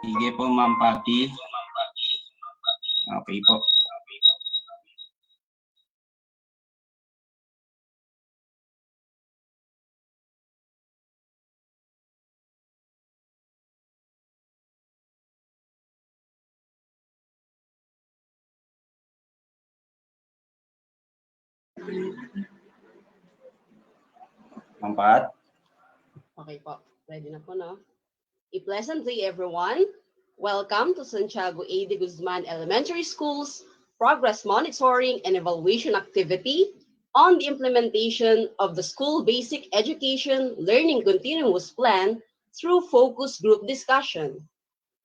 Sige po, Ma'am Patty. Okay po. Ma'am Pat? Okay po. Ready na po, no? A pleasant day, everyone. Welcome to Santiago A. de Guzman Elementary School's Progress Monitoring and Evaluation Activity on the implementation of the School Basic Education Learning Continuous Plan through focus group discussion.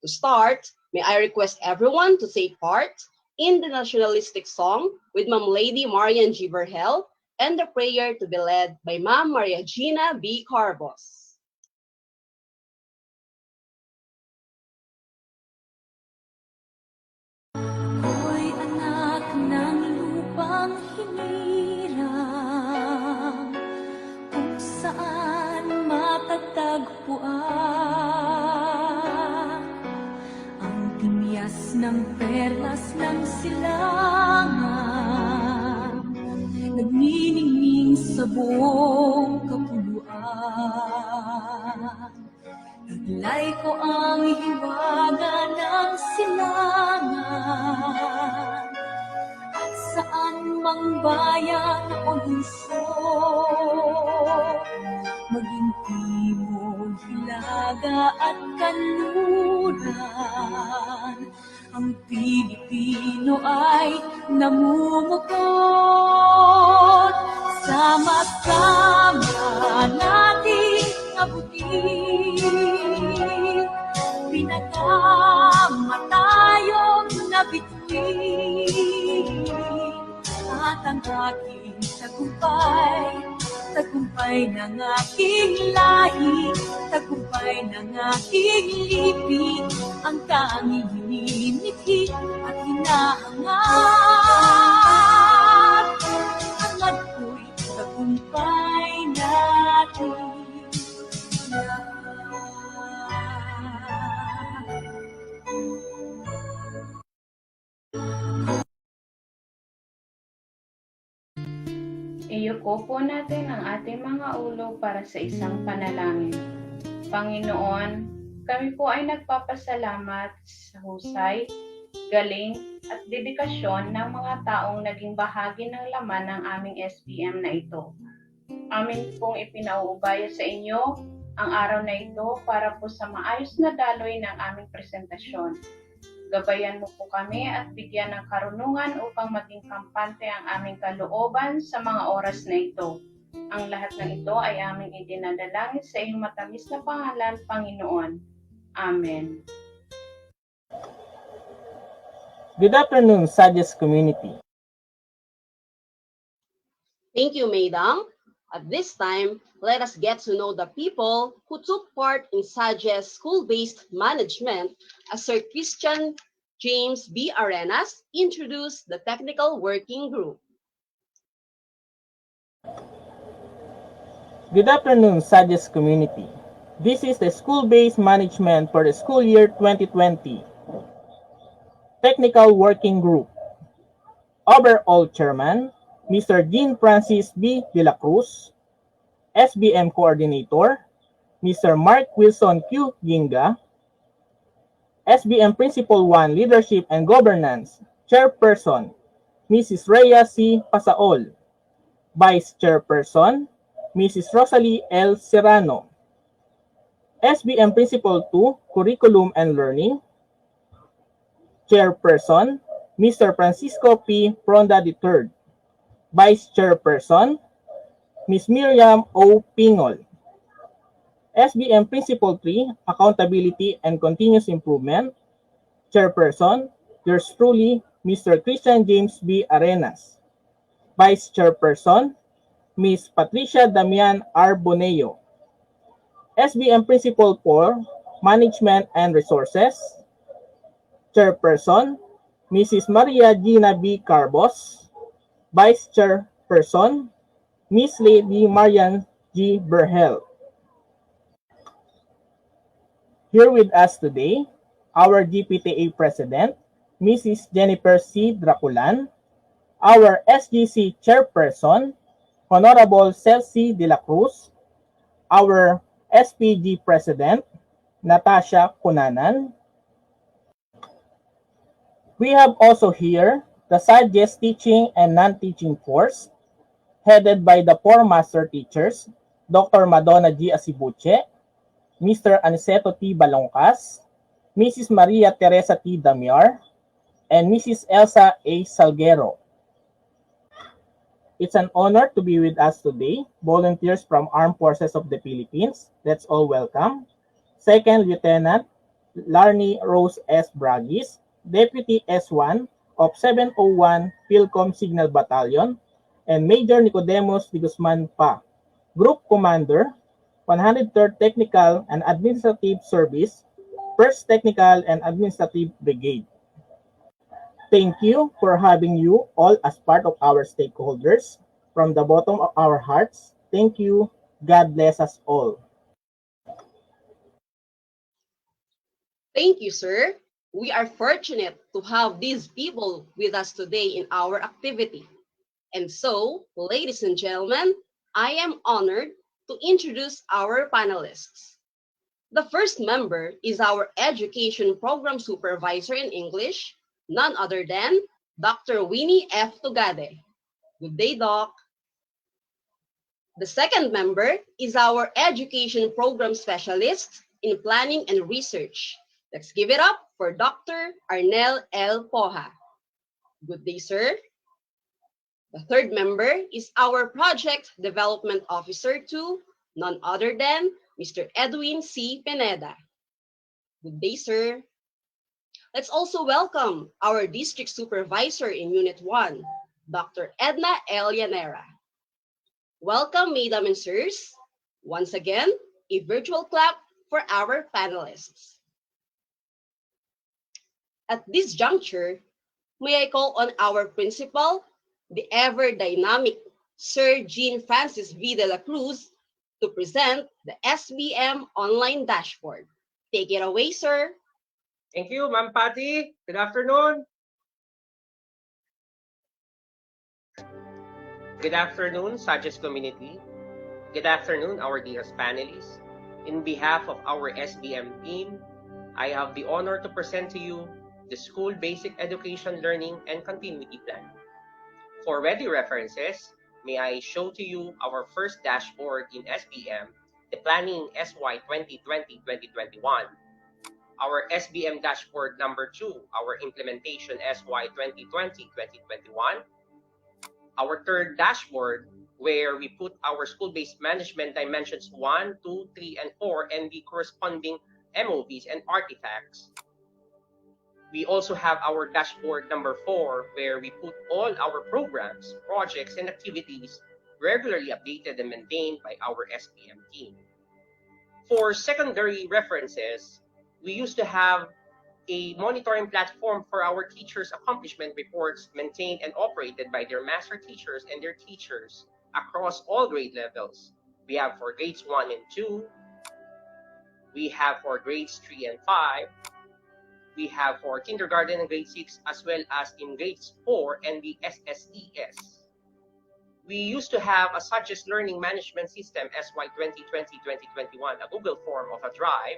To start, may I request everyone to take part in the nationalistic song with Ma'am Lady Marian G. Verhel and the prayer to be led by Ma'am Maria Gina B. Carbos. Ako'y anak ng lupang hinirang, kung saan matatagpuan ang timyas ng perlas ng silangan, nagniningning sa buong kapuluan. Taglay ko ang hiwaga ng silangan, at saan mang bayan o lungsod, maging timog, hilaga at kanluran, ang Pilipino ay namumukod. Sama-sama nating abutin, pinagkamatayong nabituin, at ang aking tagumpay, tagumpay ng aking lahi, tagumpay ng aking lipi, ang tanging hinimithi at hinahangat. Hangad ko'y tagumpay natin. Iyuko po natin ang ating mga ulo para sa isang panalangin. Panginoon, kami po ay nagpapasalamat sa husay, galing at dedikasyon ng mga taong naging bahagi ng laman ng aming SPM na ito. Amin pong ipinauubaya sa inyo ang araw na ito para po sa maayos na daloy ng aming presentasyon. Gabayan mo po kami at bigyan ng karunungan upang maging kampante ang aming kalooban sa mga oras na ito. Ang lahat ng ito ay aming idinadalangin sa iyong matamis na pangalan, Panginoon. Amen. Good afternoon, Sadges community. Thank you, Maydang. At this time, let us get to know the people who took part in Sadges school-based management as Sir Christian James B. Arenas introduced the technical working group. Good afternoon, Sadges community. This is the school-based management for the school year 2020. Technical Working Group. Overall Chairman, Mr. Jean Francis B. De La Cruz. SBM Coordinator, Mr. Mark Wilson Q. Ginga. SBM Principal 1 Leadership and Governance, Chairperson, Mrs. Rhea C. Pasaol. Vice Chairperson, Mrs. Rosalie L. Serrano. SBM Principal 2 Curriculum and Learning, Chairperson, Mr. Francisco P. Pronda III. Vice Chairperson, Ms. Miriam O. Pingol. SBM Principal 3, Accountability and Continuous Improvement, Chairperson, yours truly, Mr. Christian James B. Arenas. Vice Chairperson, Ms. Patricia Damian R. Boneo. SBM Principal 4, Management and Resources, Chairperson, Mrs. Maria Gina B. Carbos. Vice Chairperson, Ms. Lady Marian G. Verhel. Here with us today, our DPTA President, Mrs. Jennifer C. Draculan, our SGC Chairperson, Honorable Celsi de la Cruz, our SPG President, Natasha Kunanan. We have also here the Sadges teaching and non-teaching force, headed by the four master teachers, Dr. Madonna G. Asibuche, Mr. Aniceto T. Balongkas, Mrs. Maria Teresa T. Damiar, and Mrs. Elsa A. Salguero. It's an honor to be with us today. Volunteers from Armed Forces of the Philippines, let's all welcome. Second Lieutenant Larnie Rose S. Bragis, Deputy S1 of 701 Philcom Signal Battalion, and Major Nicodemus de Guzman Pa, Group Commander, 103rd Technical and Administrative Service, 1st Technical and Administrative Brigade. Thank you for having you all as part of our stakeholders. From the bottom of our hearts, thank you. God bless us all. Thank you, sir. We are fortunate to have these people with us today in our activity. And so, ladies and gentlemen, I am honored to introduce our panelists. The first member is our Education Program Supervisor in English, none other than Dr. Winnie F. Tugade. Good day, Doc. The second member is our Education Program Specialist in Planning and Research. Let's give it up for Dr. Arnel L. Poha. Good day, sir. The third member is our Project Development Officer 2, none other than Mr. Edwin C. Pineda. Good day, sir. Let's also welcome our District Supervisor in Unit 1, Dr. Edna L. Llanera. Welcome, Madam and Sirs. Once again, a virtual clap for our panelists. At this juncture, may I call on our principal, the ever-dynamic Sir Jean Francis V. de la Cruz, to present the SBM online dashboard. Take it away, sir. Thank you, Ma'am Patty. Good afternoon. Good afternoon, Sadges community. Good afternoon, our dearest panelists. In behalf of our SBM team, I have the honor to present to you the School Basic Education Learning and Continuity Plan. For ready references, may I show to you our first dashboard in SBM, the Planning SY 2020-2021. Our SBM dashboard number 2, our Implementation SY 2020-2021. Our third dashboard, where we put our school-based management dimensions 1, 2, 3, and 4, and the corresponding MOVs and artifacts. We also have our dashboard number 4, where we put all our programs, projects, and activities regularly updated and maintained by our SBM team. For secondary references, we used to have a monitoring platform for our teachers' accomplishment reports maintained and operated by their master teachers and their teachers across all grade levels. We have for grades 1 and 2, we have for grades 3 and 5, we have for kindergarten and grade 6, as well as in grades 4 and the SSES. We used to have a Sadges Learning Management System SY 2020-2021, a Google form of a drive,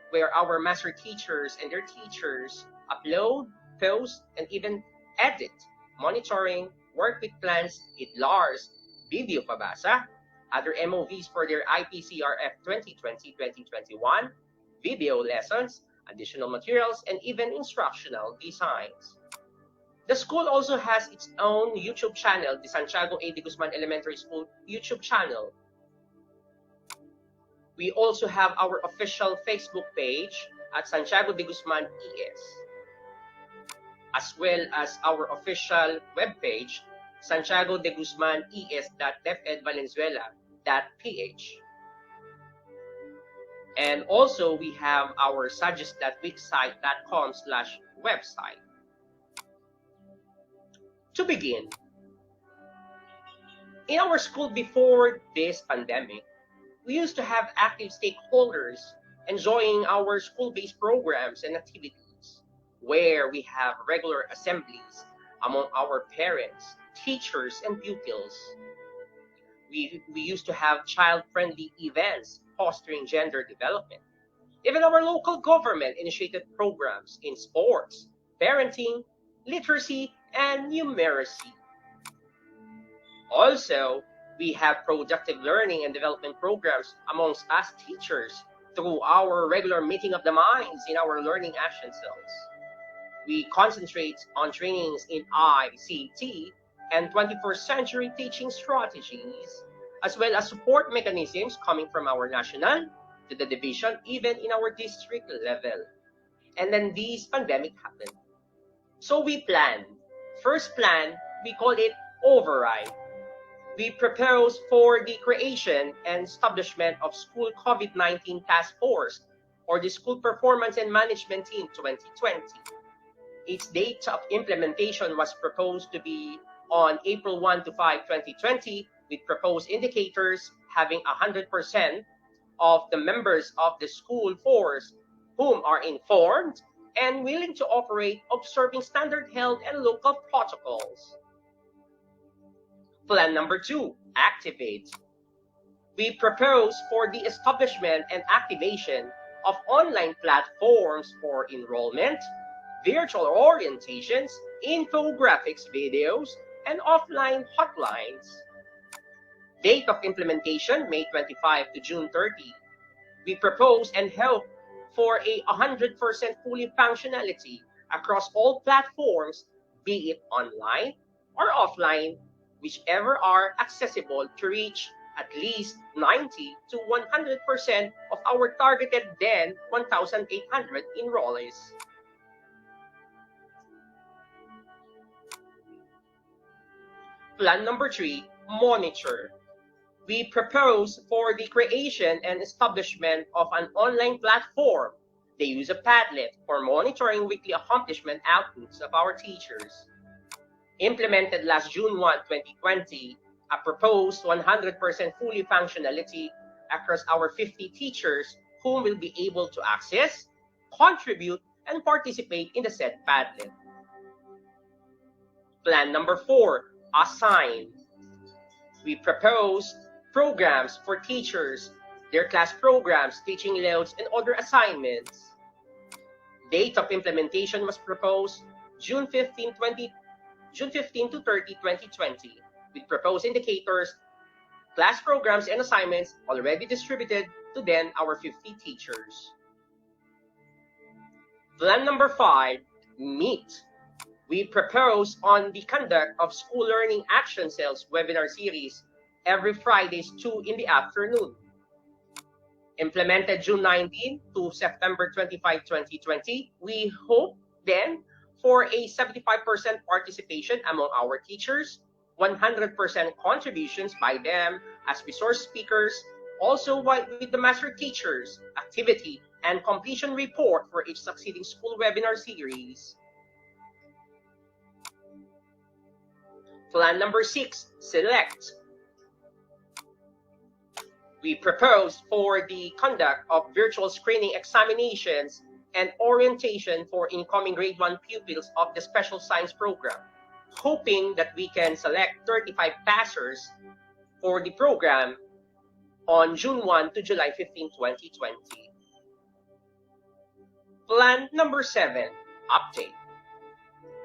where our master teachers and their teachers upload, post, and even edit, monitoring, work with plans, IDLARs, video pabasa, other MOVs for their IPCRF 2020-2021, video lessons, additional materials, and even instructional designs. The school also has its own YouTube channel, the Santiago A. de Guzman Elementary School YouTube channel. We also have our official Facebook page at Santiago de Guzman ES, as well as our official webpage, Santiago de Guzman ES.defedvalenzuela.ph. And also we have our sadges.wixsite.com/website. To begin, in our school before this pandemic, we used to have active stakeholders enjoying our school-based programs and activities, where we have regular assemblies among our parents, teachers, and pupils. We used to have child-friendly events fostering gender development. Even our local government initiated programs in sports, parenting, literacy, and numeracy. Also, we have productive learning and development programs amongst us teachers through our regular meeting of the minds in our learning action cells. We concentrate on trainings in ICT and 21st century teaching strategies, as well as support mechanisms coming from our national to the division, even in our district level. And then this pandemic happened. So we planned. First plan, we call it override. We propose for the creation and establishment of School COVID-19 Task Force, or the School Performance and Management Team 2020. Its date of implementation was proposed to be on April 1 to 5, 2020, with proposed indicators having 100% of the members of the school force whom are informed and willing to operate observing standard health and local protocols. Plan number 2, activate. We propose for the establishment and activation of online platforms for enrollment, virtual orientations, infographics videos, and offline hotlines. Date of implementation, May 25 to June 30. We propose and hope for a 100% fully functionality across all platforms, be it online or offline, whichever are accessible to reach at least 90 to 100% of our targeted then 1,800 enrollees. Plan number 3, monitor. We propose for the creation and establishment of an online platform, the use of Padlet, for monitoring weekly accomplishment outputs of our teachers. Implemented last June 1, 2020, a proposed 100% fully functionality across our 50 teachers whom will be able to access, contribute, and participate in the said Padlet. Plan number 4, assign. We propose programs for teachers, their class programs, teaching loads, and other assignments. Date of implementation was proposed June 15 to 30, 2020, with proposed indicators, class programs, and assignments already distributed to then our 50 teachers. Plan number 5, meet. We propose on the conduct of School Learning Action Cells webinar series every Fridays 2 in the afternoon. Implemented June 19 to September 25, 2020, we hope then for a 75% participation among our teachers, 100% contributions by them as resource speakers, also with the master teachers, activity, and completion report for each succeeding school webinar series. Plan number 6, select. We propose for the conduct of virtual screening examinations and orientation for incoming grade 1 pupils of the special science program, hoping that we can select 35 passers for the program on June 1 to July 15, 2020. Plan number 7, update.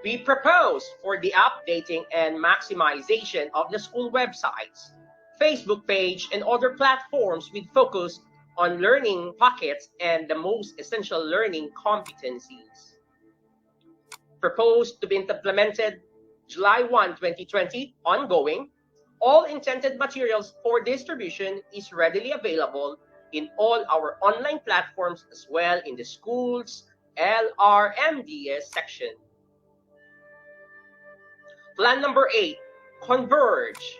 We propose for the updating and maximization of the school websites, Facebook page, and other platforms with focus on learning pockets and the most essential learning competencies. Proposed to be implemented July 1, 2020, ongoing. All intended materials for distribution is readily available in all our online platforms as well in the school's LRMDS section. Plan number 8, converge.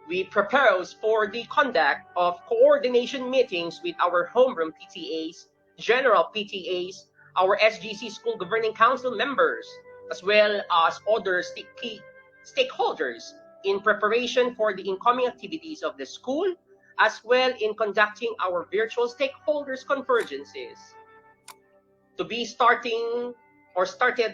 We propose for the conduct of coordination meetings with our homeroom PTAs, general PTAs, our SGC School Governing Council members, as well as other stakeholders in preparation for the incoming activities of the school, as well in conducting our virtual stakeholders convergences. To be started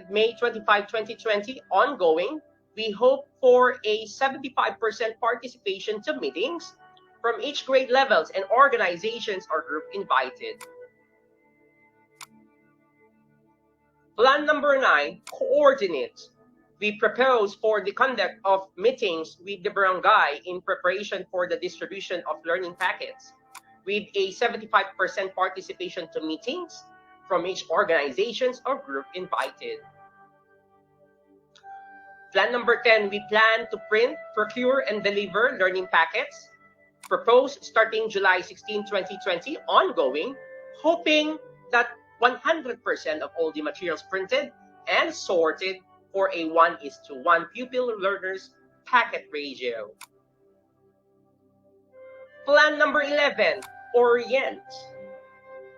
May 25, 2020, ongoing, we hope for a 75% participation to meetings from each grade levels and organizations or group invited. Plan number 9, coordinate. We propose for the conduct of meetings with the barangay in preparation for the distribution of learning packets, with a 75% participation to meetings from each organizations or group invited. Plan number 10, we plan to print, procure, and deliver learning packets, proposed starting July 16, 2020, ongoing, hoping that 100% of all the materials printed and sorted for a 1:1 pupil learners packet ratio. Plan number 11, orient.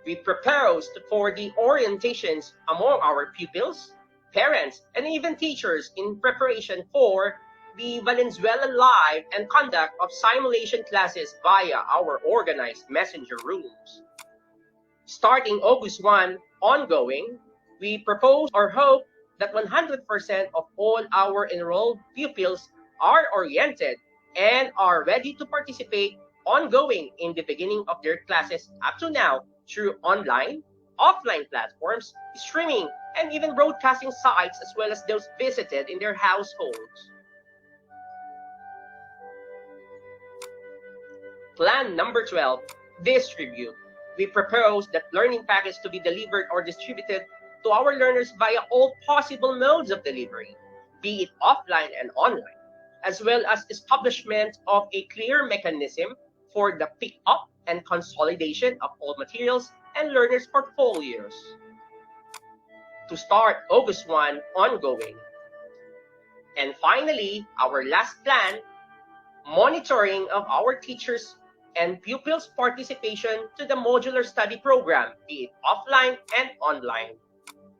We proposed for the orientations among our pupils, parents, and even teachers in preparation for the Valenzuela Live and conduct of simulation classes via our organized messenger rooms. Starting August 1, ongoing, we propose or hope that 100% of all our enrolled pupils are oriented and are ready to participate ongoing in the beginning of their classes up to now through online, offline platforms, streaming, and even broadcasting sites, as well as those visited in their households. Plan number 12, distribute. We propose that learning packets to be delivered or distributed to our learners via all possible modes of delivery, be it offline and online, as well as establishment of a clear mechanism for the pick-up and consolidation of all materials and learners' portfolios. To start August 1, ongoing. And finally, our last plan, monitoring of our teachers and pupils' participation to the modular study program, be it offline and online.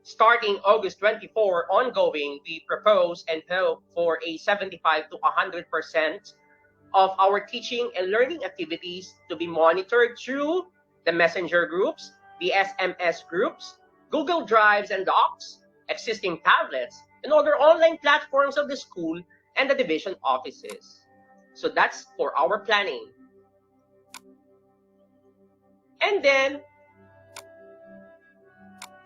Starting August 24, ongoing, we propose and hope for a 75 to 100% of our teaching and learning activities to be monitored through the messenger groups, the SMS groups, Google Drives and Docs, existing tablets, and other online platforms of the school and the division offices. So that's for our planning. And then,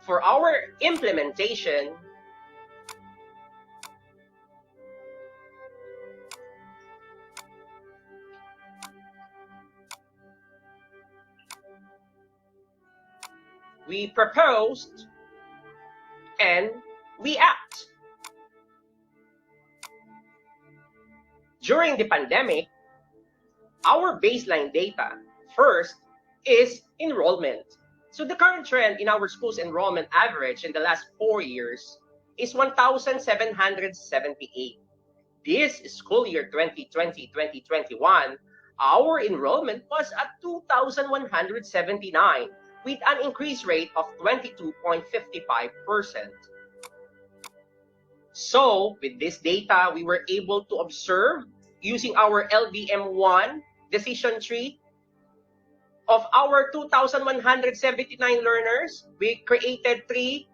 for our implementation, we proposed and we act. During the pandemic, our baseline data first is enrollment. So the current trend in our school's enrollment average in the last 4 years is 1,778. This school year 2020-2021, our enrollment was at 2,179 with an increase rate of 22.55%. So with this data, we were able to observe using our LBM1 decision tree of our 2,179 learners. We created 3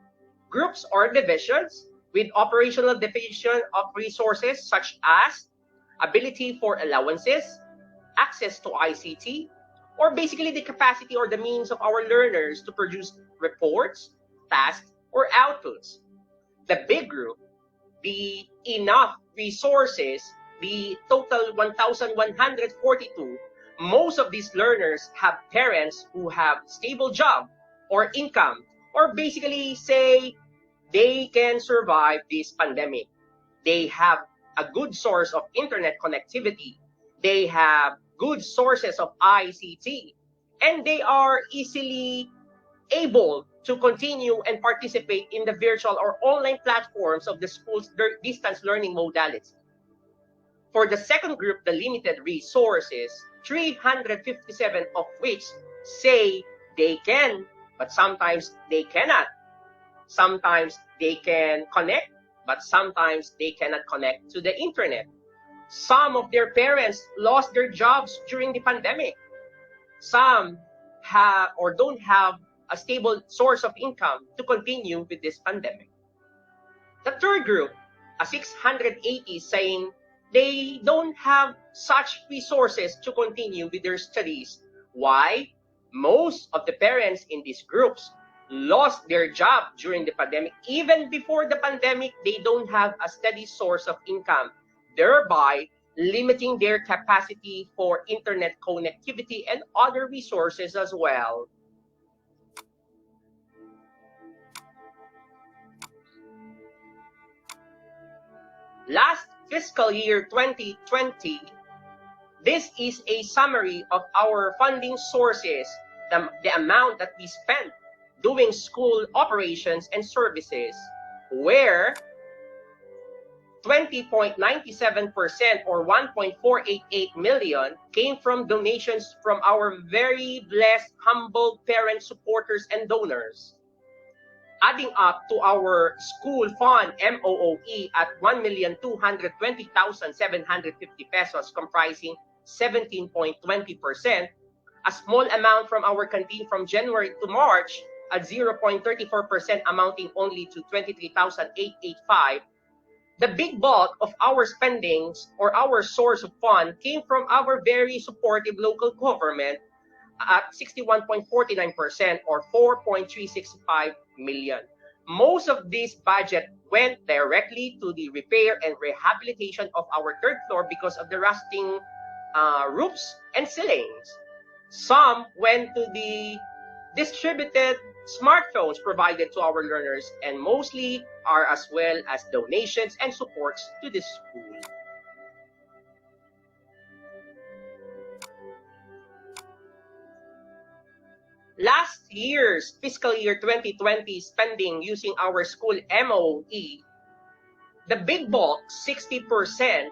groups or divisions with operational division of resources such as ability for allowances, access to ICT, or basically the capacity or the means of our learners to produce reports, tasks, or outputs. The big group, the enough resources, the total 1,142, most of these learners have parents who have stable job or income, or basically say they can survive this pandemic. They have a good source of internet connectivity. They have good sources of ICT, and they are easily able to continue and participate in the virtual or online platforms of the school's distance learning modality. For the second group, the limited resources, 357 of which say they can, but sometimes they cannot. Sometimes they can connect, but sometimes they cannot connect to the internet. Some of their parents lost their jobs during the pandemic. some have or don't have a stable source of income to continue with this pandemic. The third group, a 680, saying they don't have such resources to continue with their studies. Why? Most of the parents in these groups lost their job during the pandemic. Even before the pandemic, they don't have a steady source of income, thereby limiting their capacity for internet connectivity and other resources as well. Last fiscal year 2020, this is a summary of our funding sources, the amount that we spent doing school operations and services, where 20.97% or 1.488 million came from donations from our very blessed, humble parent supporters and donors, adding up to our school fund MOOE at 1,220,750 pesos, comprising 17.20%, a small amount from our canteen from January to March at 0.34%, amounting only to 23,885. The big bulk of our spendings or our source of fund came from our very supportive local government at 61.49% or 4.365 million. Most of this budget went directly to the repair and rehabilitation of our third floor because of the rusting roofs and ceilings. Some went to the distributed smartphones provided to our learners, and mostly are as well as donations and supports to the school. Last year's fiscal year 2020 spending using our school MOE, the big bulk, 60%,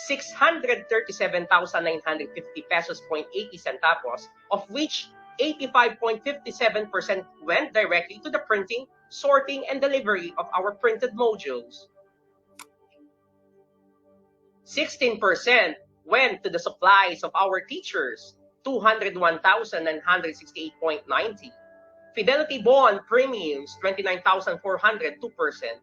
637,950 pesos, 80 centavos, of which 85.57% went directly to the printing, sorting, and delivery of our printed modules. 16% went to the supplies of our teachers, 201,968.90. Fidelity bond premiums, 29,400, 2%.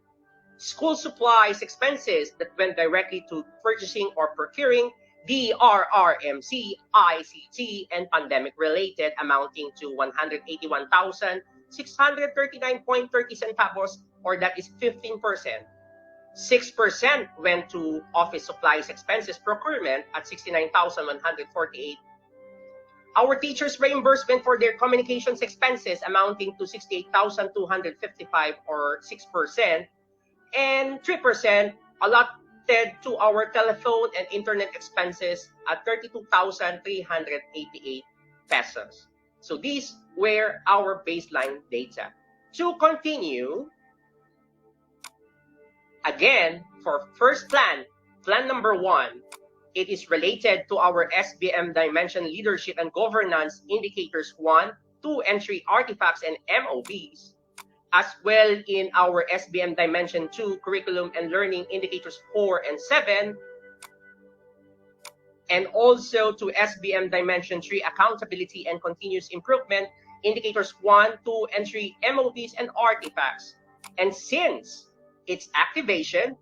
School supplies expenses that went directly to purchasing or procuring, DRRMC, ICT, and pandemic-related, amounting to 181,639.30 centavos, or that is 15%. 6% went to office supplies expenses procurement at 69,148. Our teachers' reimbursement for their communications expenses amounting to 68,255 or 6%, and 3% allotted to our telephone and internet expenses at 32,388 pesos. So these were our baseline data. To continue, again, for first plan number 1, it is related to our SBM Dimension Leadership and Governance Indicators 1, 2, and 3 artifacts and MOBs, as well in our SBM Dimension 2 Curriculum and Learning Indicators 4 and 7, and also to SBM Dimension 3 Accountability and Continuous Improvement Indicators 1, 2, and 3 MOBs and artifacts. And since its activation,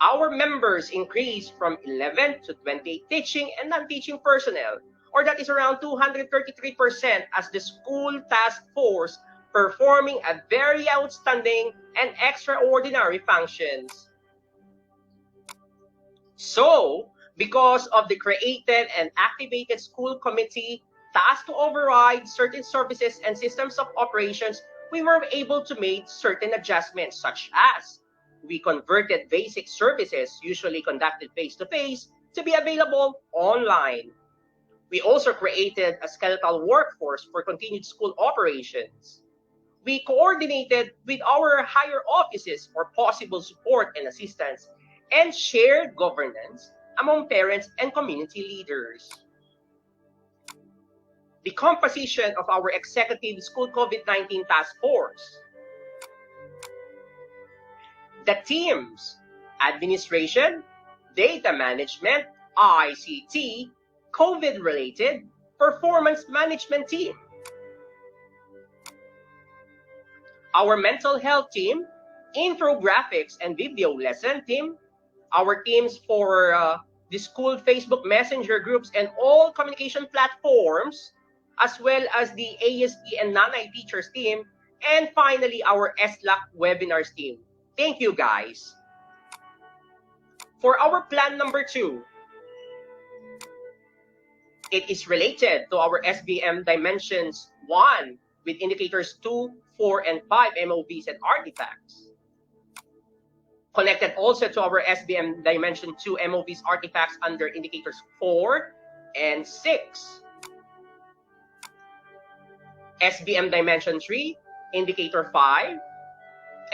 our members increased from 11 to 28 teaching and non-teaching personnel, or that is around 233%, as the school task force performing a very outstanding and extraordinary functions. So, because of the created and activated school committee tasked to override certain services and systems of operations, we were able to make certain adjustments, such as we converted basic services usually conducted face-to-face to be available online. We also created a skeletal workforce for continued school operations. We coordinated with our higher offices for possible support and assistance, and shared governance among parents and community leaders. The composition of our executive school COVID-19 task force. The teams: administration, data management, ICT, COVID-related, performance management team, our mental health team, infographics and video lesson team, our teams for the school Facebook Messenger groups and all communication platforms, as well as the ASP and Nanay teachers team, and finally our SLAC webinars team. Thank you, guys. For our plan number 2, it is related to our SBM Dimensions 1 with indicators 2, 4, and 5 MOVs and artifacts. Connected also to our SBM Dimension 2 MOVs artifacts under indicators 4 and 6. SBM Dimension 3, indicator 5.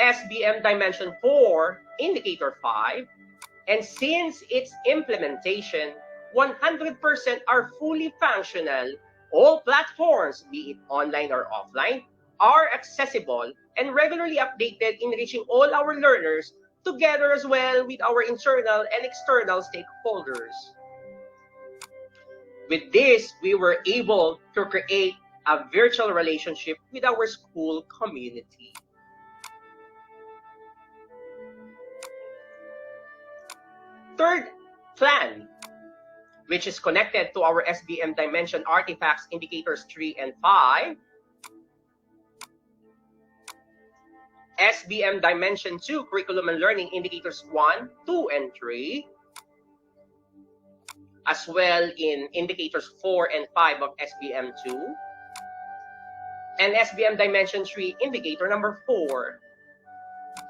SBM Dimension 4, indicator 5. And since its implementation, 100% are fully functional, all platforms, be it online or offline, are accessible and regularly updated, enriching all our learners together as well with our internal and external stakeholders. With this, we were able to create a virtual relationship with our school community. Third plan, which is connected to our SBM Dimension artifacts indicators 3 and 5. SBM Dimension 2 curriculum and learning indicators 1, 2, and 3. As well in indicators 4 and 5 of SBM 2. And SBM Dimension 3 indicator number 4.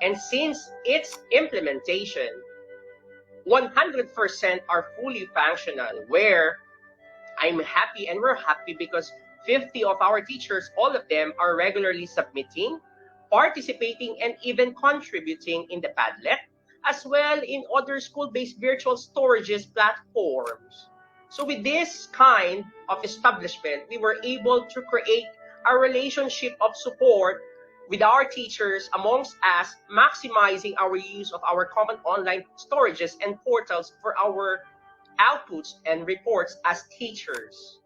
And since its implementation, 100% are fully functional, where I'm happy and we're happy because 50 of our teachers, all of them are regularly submitting, participating, and even contributing in the Padlet, as well in other school-based virtual storages platforms. So with this kind of establishment, we were able to create a relationship of support with our teachers amongst us, maximizing our use of our common online storages and portals for our outputs and reports as teachers.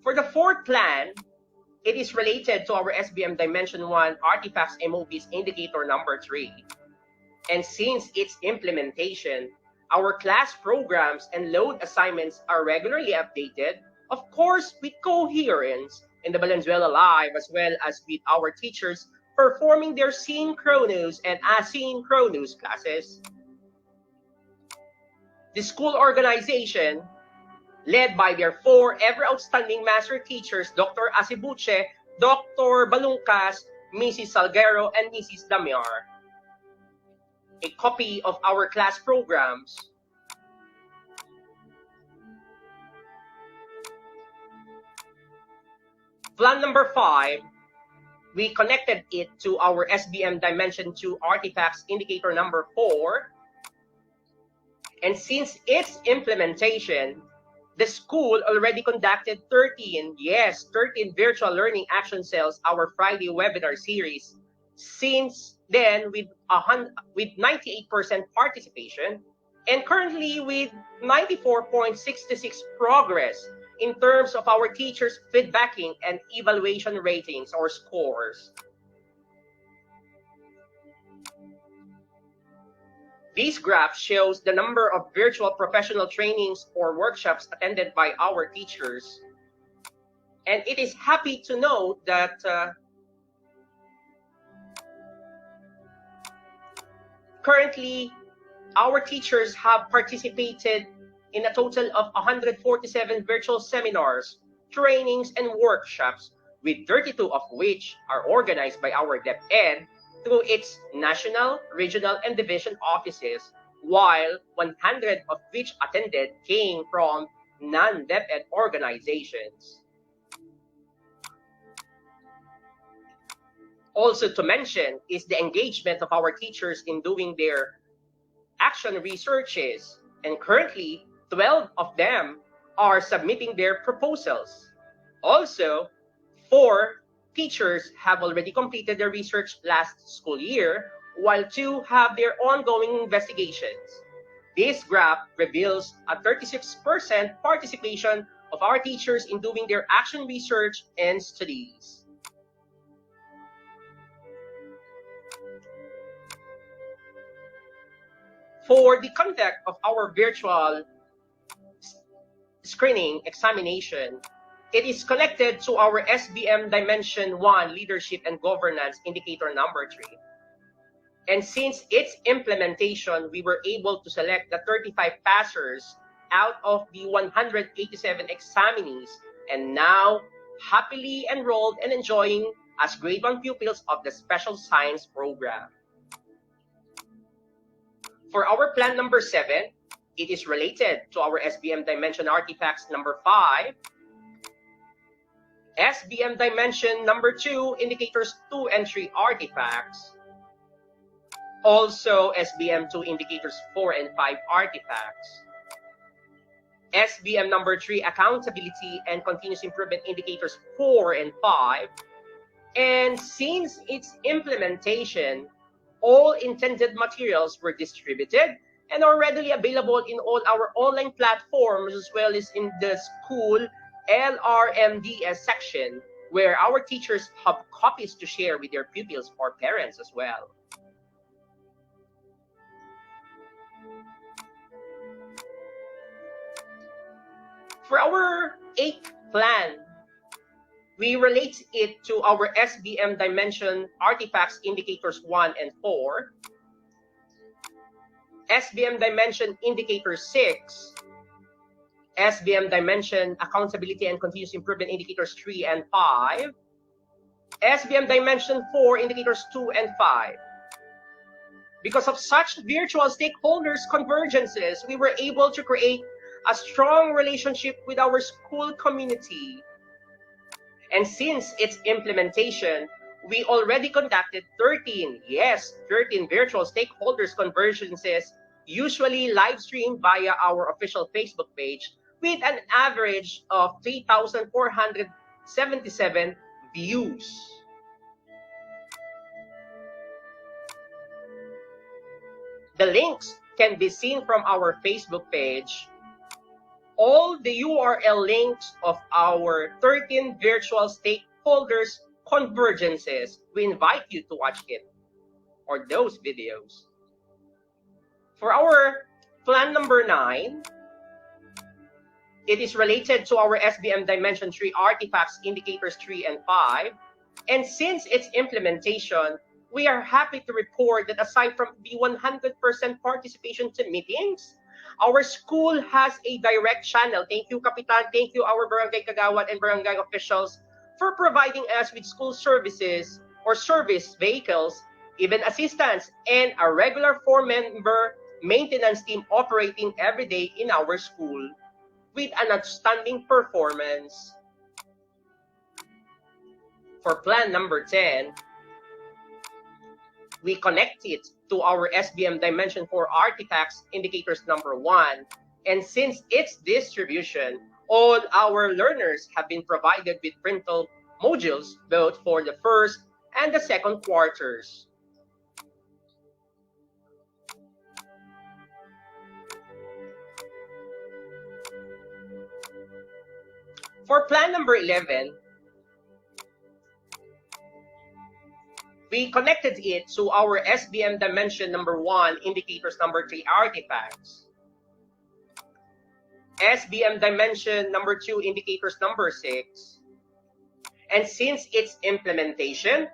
For the fourth plan, it is related to our SBM Dimension 1 artifacts MOVs indicator number 3. And since its implementation, our class programs and load assignments are regularly updated, of course with coherence in the Valenzuela Live, as well as with our teachers performing their synchronous and asynchronous classes. The school organization, led by their 4 ever outstanding master teachers, Dr. Asibuche, Dr. Balungkas, Mrs. Salguero, and Mrs. Damiar. A copy of our class programs. Plan number 5, we connected it to our SBM Dimension 2 artifacts indicator number 4. And since its implementation, the school already conducted 13 virtual learning action cells, our Friday webinar series. Since then, with 98% participation, and currently with 94.66 progress in terms of our teachers' feedbacking and evaluation ratings or scores. This graph shows the number of virtual professional trainings or workshops attended by our teachers. And it is happy to note that currently our teachers have participated in a total of 147 virtual seminars, trainings, and workshops, with 32 of which are organized by our DepEd through its national, regional, and division offices, while 100 of which attended came from non-DepEd organizations. Also to mention is the engagement of our teachers in doing their action researches, and currently 12 of them are submitting their proposals. Also, 4 teachers have already completed their research last school year, while 2 have their ongoing investigations. This graph reveals a 36% participation of our teachers in doing their action research and studies. For the conduct of our virtual screening examination, it is connected to our SBM Dimension 1 Leadership and Governance Indicator number 3. And since its implementation, we were able to select the 35 passers out of the 187 examinees, and now happily enrolled and enjoying as grade 1 pupils of the special science program. For our plan number 7, it is related to our SBM Dimension Artifacts number 5, SBM Dimension number 2 Indicators 2 and 3 Artifacts, also SBM 2 Indicators 4 and 5 Artifacts, SBM number 3 Accountability and Continuous Improvement Indicators 4 and 5, and since its implementation, all intended materials were distributed and are readily available in all our online platforms as well as in the school LRMDS section, where our teachers have copies to share with their pupils or parents as well. For our 8th plan, we relate it to our SBM Dimension Artifacts Indicators 1 and 4, SBM Dimension Indicator 6, SBM Dimension Accountability and Continuous Improvement Indicators 3 and 5, SBM Dimension 4 Indicators 2 and 5. Because of such virtual stakeholders convergences, we were able to create a strong relationship with our school community. And since its implementation, we already conducted 13 virtual stakeholders convergences, usually live streamed via our official Facebook page, with an average of 3,477 views. The links can be seen from our Facebook page. All the URL links of our 13 virtual stakeholders convergences, we invite you to watch it or those videos. For our plan number 9, it is related to our SBM Dimension 3 Artifacts Indicators 3 and 5. And since its implementation, we are happy to report that aside from the 100% participation to meetings, our school has a direct channel. Thank you, Kapitan. Thank you, our barangay kagawad and barangay officials, for providing us with school services or service vehicles, even assistance, and a regular 4-member maintenance team operating every day in our school with an outstanding performance. For plan number 10, we connect it to our SBM Dimension 4 Artifacts Indicators number 1. And since its distribution, all our learners have been provided with printed modules both for the first and the second quarters. For plan number 11, we connected it to our SBM Dimension number 1 Indicators number 3 Artifacts, SBM Dimension number 2 Indicators number 6, and since its implementation,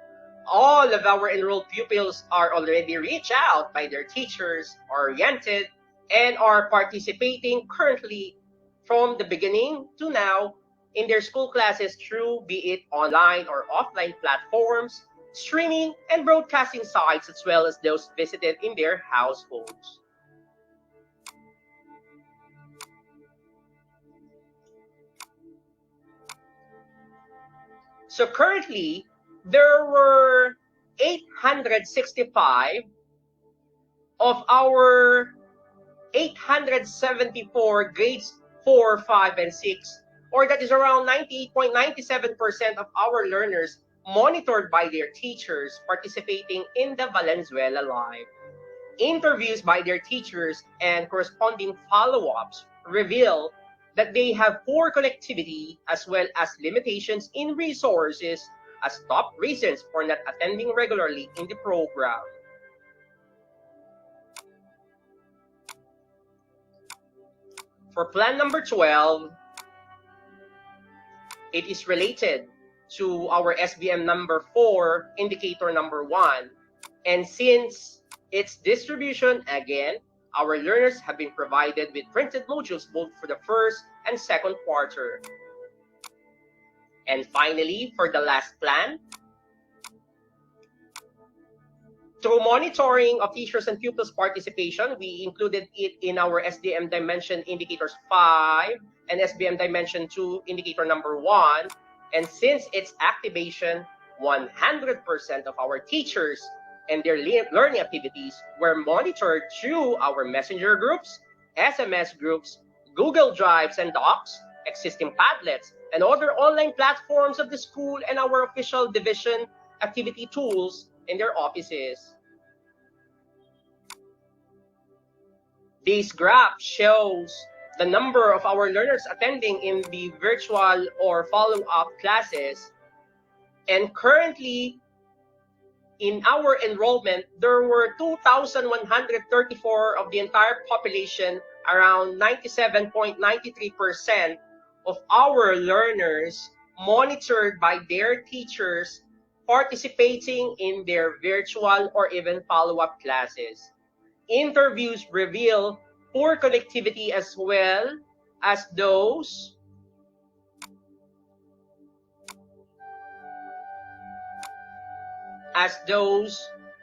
all of our enrolled pupils are already reached out by their teachers, oriented, and are participating currently from the beginning to now in their school classes through be it online or offline platforms, streaming and broadcasting sites, as well as those visited in their households. So currently, there were 865 of our 874 grades 4, 5, and 6, or that is around 98.97% of our learners monitored by their teachers participating in the Valenzuela Live. Interviews by their teachers and corresponding follow-ups reveal that they have poor connectivity as well as limitations in resources as top reasons for not attending regularly in the program. For plan number 12, it is related to our SBM number 4, indicator number 1. And since its distribution, again, our learners have been provided with printed modules both for the first and second quarter. And finally, for the last plan, through monitoring of teachers and pupils' participation, we included it in our SDM Dimension Indicators 5 and SBM Dimension 2 Indicator number 1. And since its activation, 100% of our teachers and their learning activities were monitored through our messenger groups, SMS groups, Google Drives and Docs, existing Padlets, and other online platforms of the school and our official division activity tools in their offices. This graph shows the number of our learners attending in the virtual or follow-up classes. And currently, in our enrollment, there were 2,134 of the entire population, around 97.93% of our learners monitored by their teachers participating in their virtual or even follow-up classes. Interviews reveal poor connectivity as well as those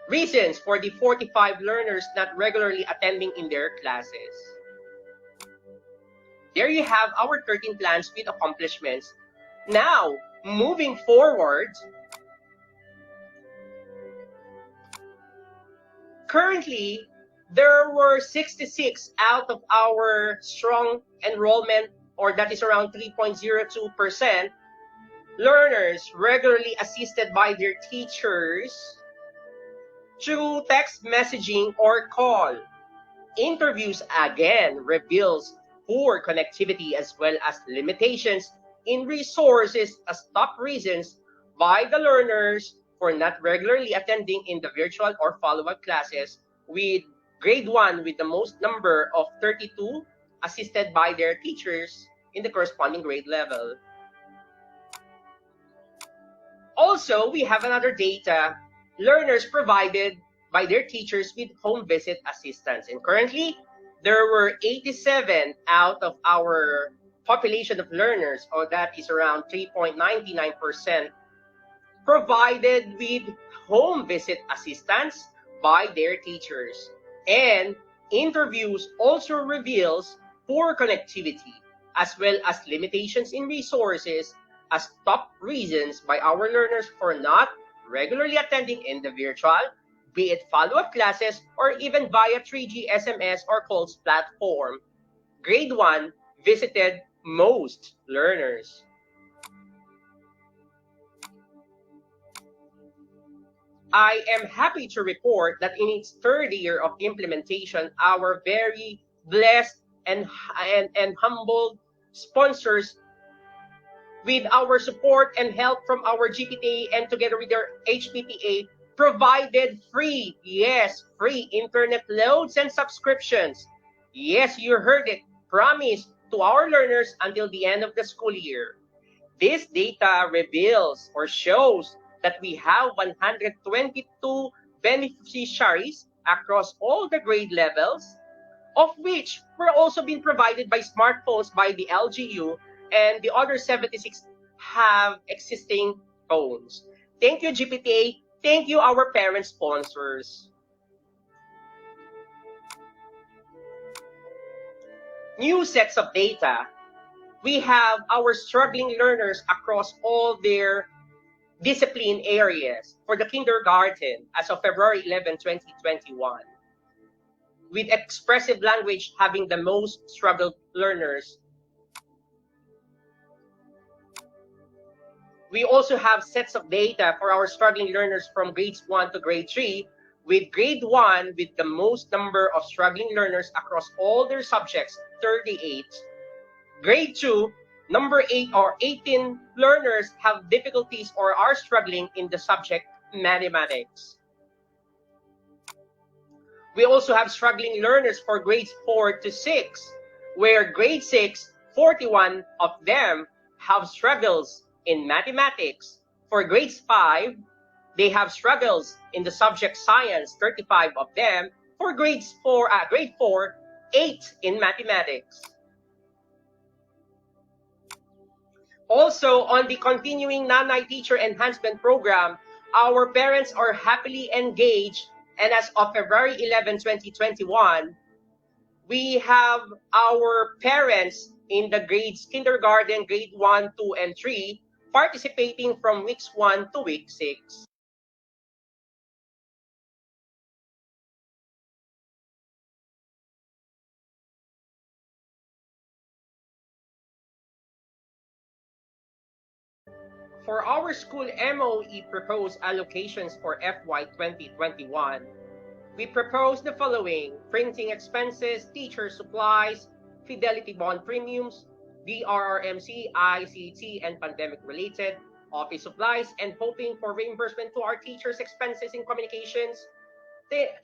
reasons for the 45 learners not regularly attending in their classes. There you have our 13 plans with accomplishments. Now, moving forward, currently, there were 66 out of our strong enrollment, or that is around 3.02%, learners regularly assisted by their teachers through text messaging or call. Interviews again reveals poor connectivity as well as limitations in resources as top reasons by the learners for not regularly attending in the virtual or follow-up classes, with grade 1 with the most number of 32 assisted by their teachers in the corresponding grade level. Also, we have another data, learners provided by their teachers with home visit assistance. And currently, there were 87 out of our population of learners, or that is around 3.99%, provided with home visit assistance by their teachers. And interviews also reveals poor connectivity as well as limitations in resources as top reasons by our learners for not regularly attending in the virtual, be it follow-up classes or even via 3G SMS or calls platform. Grade 1 visited most learners. I am happy to report that in its third year of implementation, our very blessed and humbled sponsors, with our support and help from our GPTA and together with their HPTA, provided free, yes, free internet loads and subscriptions. Yes, you heard it, promised to our learners until the end of the school year. This data reveals or shows that we have 122 beneficiaries across all the grade levels, of which were also being provided by smartphones by the LGU, and the other 76 have existing phones. Thank you, GPTA. Thank you, our parent sponsors. New sets of data. We have our struggling learners across all their discipline areas for the kindergarten as of February 11, 2021. With expressive language having the most struggled learners. We also have sets of data for our struggling learners from grades 1 to grade 3, with grade 1 with the most number of struggling learners across all their subjects, 38. Grade 2, number 8 or 18 learners have difficulties or are struggling in the subject mathematics. We also have struggling learners for grades 4 to 6, where grade 6, 41 of them have struggles in mathematics. For grades 5, they have struggles in the subject science, 35 of them. For grade 4, 8 in mathematics. Also, on the continuing Nanay Teacher Enhancement Program, our parents are happily engaged, and as of February 11, 2021, we have our parents in the grades kindergarten, grade 1, 2, and 3, participating from weeks 1 to week 6. For our school MOE proposed allocations for FY 2021, we propose the following: printing expenses, teacher supplies, fidelity bond premiums, DRRMC, ICT, and pandemic-related, office supplies, and hoping for reimbursement to our teachers' expenses in communications,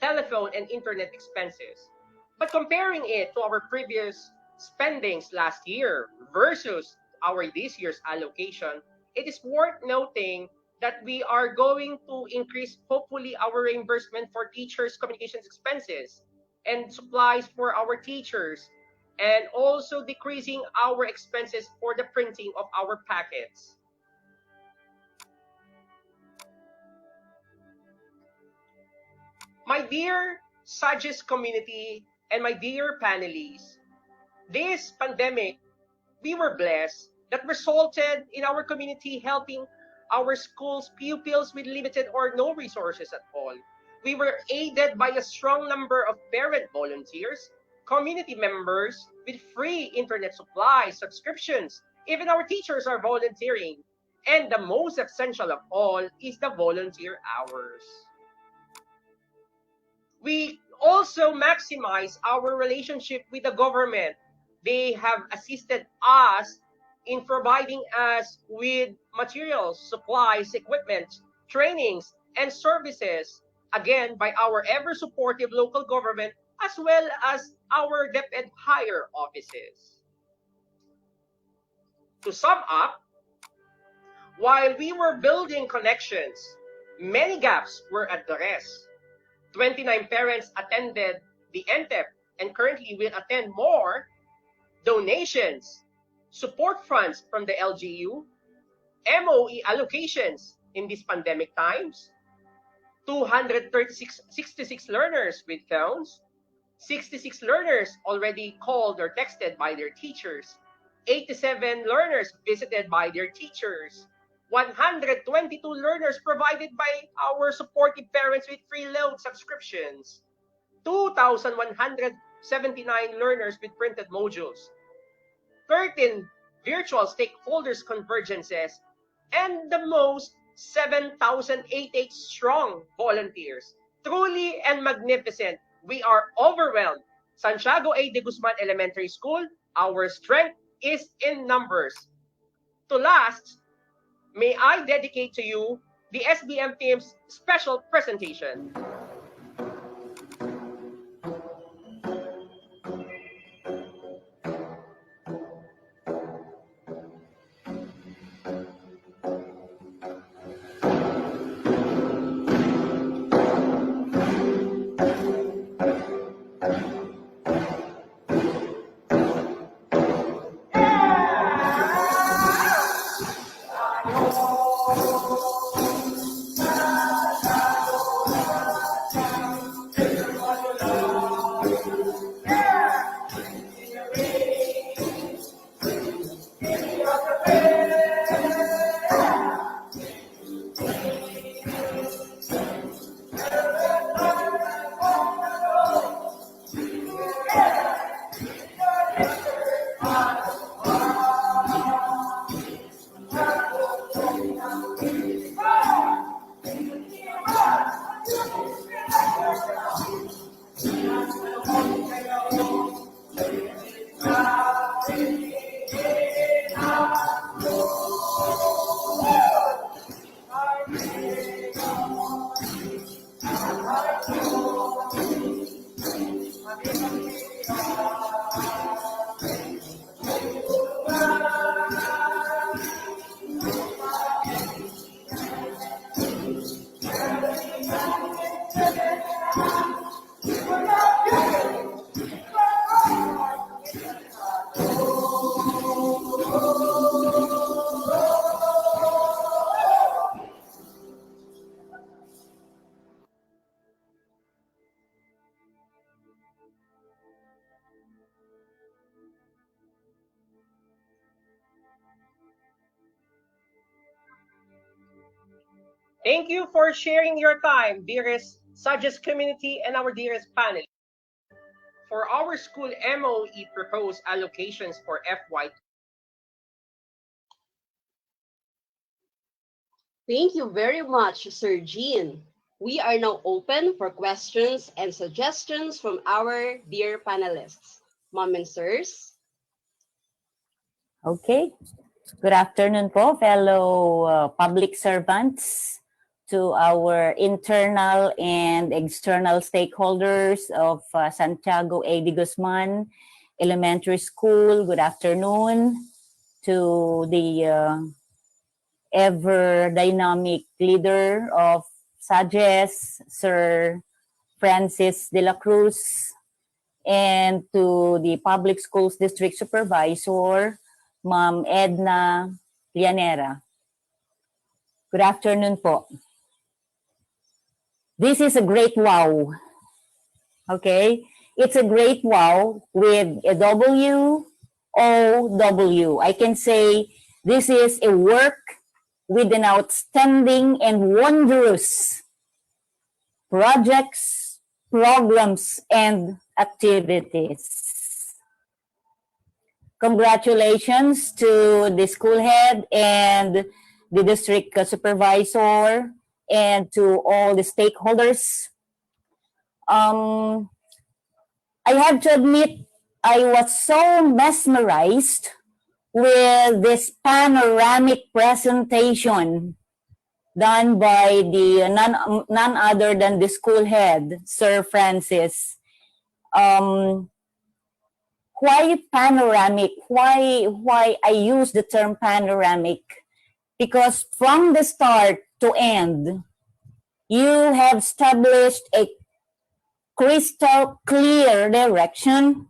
telephone, and internet expenses. But comparing it to our previous spendings last year versus our this year's allocation, it is worth noting that we are going to increase, hopefully, our reimbursement for teachers' communications expenses and supplies for our teachers, and also decreasing our expenses for the printing of our packets. My dear Sadges community and my dear panelists, this pandemic, we were blessed that resulted in our community helping our schools' pupils with limited or no resources at all. We were aided by a strong number of parent volunteers, community members with free internet supplies, subscriptions. Even our teachers are volunteering. And the most essential of all is the volunteer hours. We also maximize our relationship with the government. They have assisted us in providing us with materials, supplies, equipment, trainings, and services, again, by our ever-supportive local government, as well as our DepEd higher offices. To sum up, while we were building connections, many gaps were addressed. 29 parents attended the NTEP and currently will attend more. Donations, support funds from the LGU, MOE allocations in these pandemic times, 66 learners with phones, 66 learners already called or texted by their teachers, 87 learners visited by their teachers, 122 learners provided by our supportive parents with free load subscriptions, 2,179 learners with printed modules, 13 virtual stakeholders convergences, and the most 7,088 strong volunteers. Truly and magnificent. We are overwhelmed. Santiago A. de Guzman Elementary School, our strength is in numbers. To last, may I dedicate to you the SBM team's special presentation. Thank you for sharing your time, dearest Sadges community and our dearest panel. For our school MOE proposed allocations for FY. Thank you very much, Sir Jean. We are now open for questions and suggestions from our dear panelists. Mom and sirs. Okay. Good afternoon po, fellow public servants, to our internal and external stakeholders of Santiago A. de Guzman Elementary School. Good afternoon to the ever dynamic leader of Sadges, Sir Francis de la Cruz, and to the Public Schools District Supervisor, Ma'am Edna Lianera. Good afternoon po. This is a great wow. Okay? It's a great wow with a W-O-W. I can say this is a work with an outstanding and wondrous projects, programs, and activities. Congratulations to the school head and the district supervisor and to all the stakeholders. I have to admit, I was so mesmerized with this panoramic presentation done by the none other than the school head, Sir Francis. Why panoramic? Why I use the term panoramic? Because from the start to end, you have established a crystal clear direction,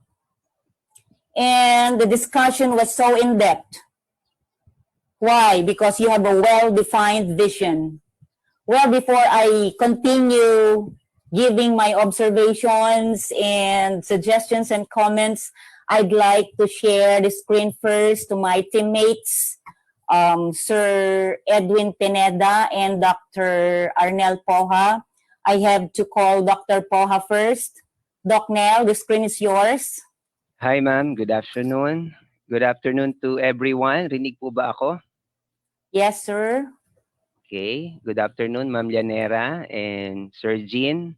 and the discussion was so in-depth. Why? Because you have a well-defined vision. Well, before I continue giving my observations and suggestions and comments, I'd like to share the screen first to my teammates, Sir Edwin Pineda and Dr. Arnel Poha. I have to call Dr. Poha first. Doc Nel, the screen is yours. Hi ma'am, good afternoon. Good afternoon to everyone. Rinig po ba ako? Yes, sir. Okay, good afternoon Ma'am Lianera and Sir Jean.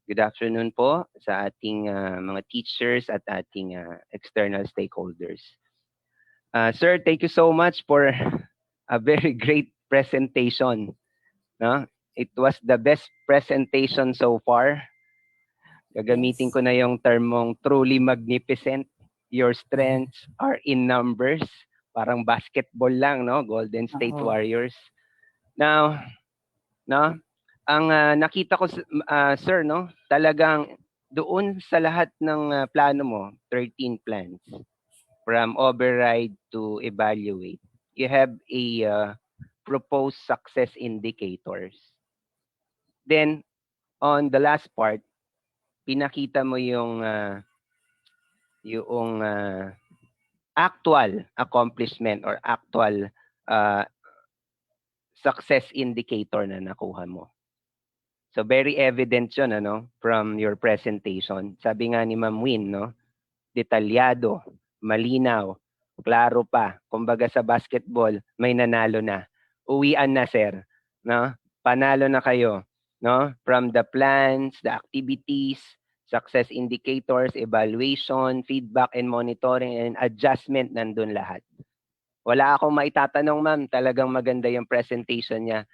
Good afternoon po sa ating mga teachers at ating external stakeholders. Sir, thank you so much for a very great presentation. No? It was the best presentation so far. Gagamitin ko na yung term mong truly magnificent. Your strengths are in numbers. Parang basketball lang, no? Golden State Warriors. Now, no? Ang nakita ko, sir, no? Talagang doon sa lahat ng plano mo, 13 plans, from override to evaluate, you have a proposed success indicators. Then, on the last part, pinakita mo yung actual accomplishment or actual success indicator na nakuha mo. So very evident yun, ano, from your presentation. Sabi nga ni Ma'am Win, no, detalyado, malinaw, klaro pa. Kumbaga sa basketball, may nanalo na. Uwian na, sir. No? Panalo na kayo. No? From the plans, the activities, success indicators, evaluation, feedback and monitoring, and adjustment, nandun lahat. Wala akong maitatanong, ma'am. Talagang maganda yung presentation niya.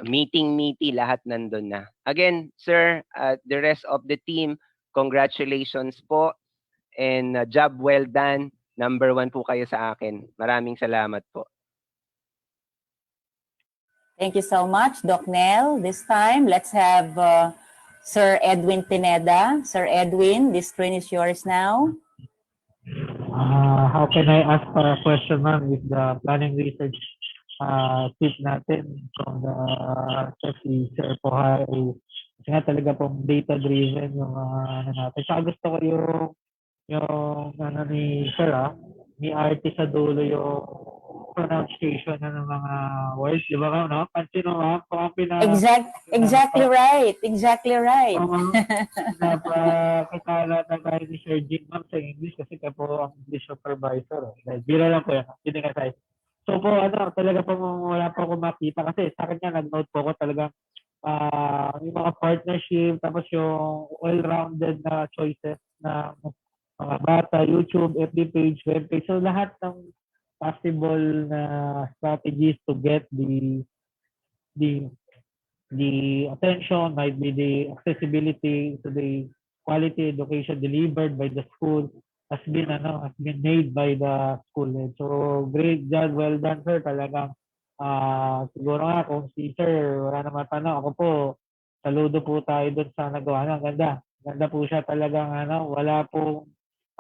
meeting, lahat nandun na. Again, sir, the rest of the team, congratulations po. And job well done. Number 1 po kayo sa akin. Maraming salamat po. Thank you so much, Doc Nel. This time, let's have Sir Edwin Pineda. Sir Edwin, this screen is yours now. How can I ask for a question, ma'am, with the planning research tip natin from the si Sir Poha? Kasi nga talaga pong data-driven yung ano natin. Saka gusto ko yung ano ni Sir, ni Arte sa dulo yung pronunciation ng mga words, di ba, no? Pansin mo, ma'am, kung ang Exactly right. Exactly right. Napakakala na tayo ni Sir Jim, ma'am, sa English kasi ka po ang English supervisor. Bira lang po yan. Hindi ka tayo. So po, talaga po wala po akong makita kasi sa kanya nag-note po ko talagang yung mga partnership, tapos yung well-rounded na choices na mga bata, YouTube, FB page, web page. So lahat ng possible na strategies to get the attention, might be the accessibility to the quality education delivered by the school has been made by the school. So great job, well done, sir. Talagang siguro nga kung si sir wala naman tanong, ako po saludo po tayo doon sa nagawa na. Ganda po siya talagang wala po.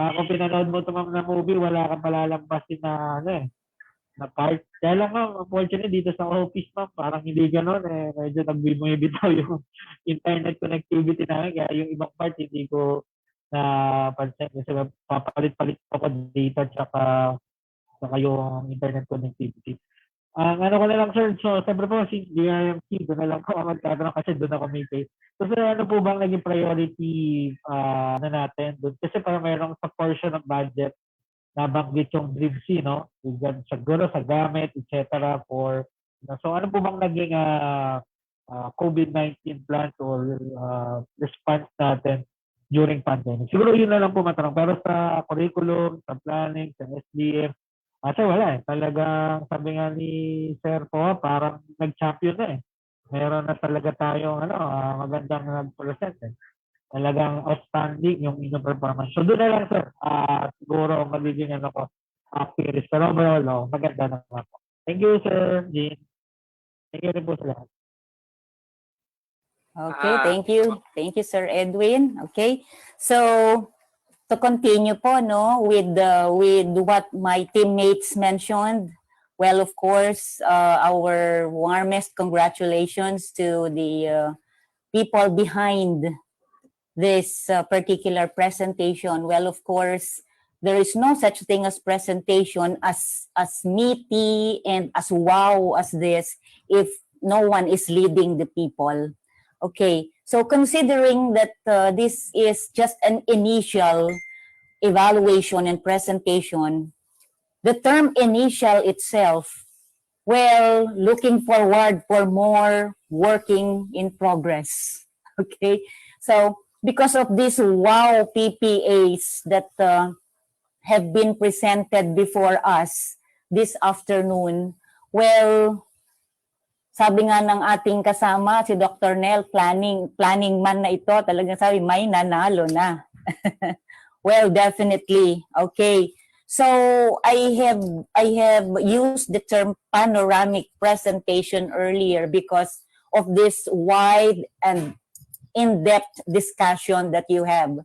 Kung pinanood mo ito, ma'am, na movie, wala kang palalampasin na na part. Kaya lang, ma'am, unfortunately, dito sa office, ma'am, parang hindi gano'n. Medyo nagbibitaw yung internet connectivity namin. Kaya yung ibang part, hindi ko napansin. Kasi papalit-palit ako data tsaka yung internet connectivity. Ano ko na lang, sir, so siyempre po, si DRMC, doon na lang po magtatanong kasi doon ako may case. So, sir, ano po bang naging priority na natin doon? Kasi parang mayroong sa portion of budget na banggit yung DRIVC, no? Siguro sa gamit, etc. So, ano po bang naging COVID-19 plan or response natin during pandemic? Siguro yun na lang po matanong. Pero sa curriculum, sa planning, sa SDM, kasi wala talagang sabi nga ni Sir Po, parang nag-champion na Meron na talaga tayong magandang nag-present Talagang outstanding yung inyong performance. So doon na lang, sir. Siguro magiging curious. Pero overall, maganda naman po. Thank you, Sir Jean. Thank you rin po sa lahat. Okay, thank you. Thank you, Sir Edwin. Okay. So to continue po with what my teammates mentioned, well, of course, our warmest congratulations to the people behind this particular presentation. Well, of course, there is no such thing as presentation as meaty and as wow as this if no one is leading the people. Okay, so considering that this is just an initial evaluation and presentation, the term initial itself, well, looking forward for more working in progress. Okay, so because of these wow PPAs that have been presented before us this afternoon, well, sabi nga ng ating kasama, si Dr. Nel, planning man na ito, talagang sabi, may nanalo na. Well, definitely. Okay. So I have used the term panoramic presentation earlier because of this wide and in-depth discussion that you have.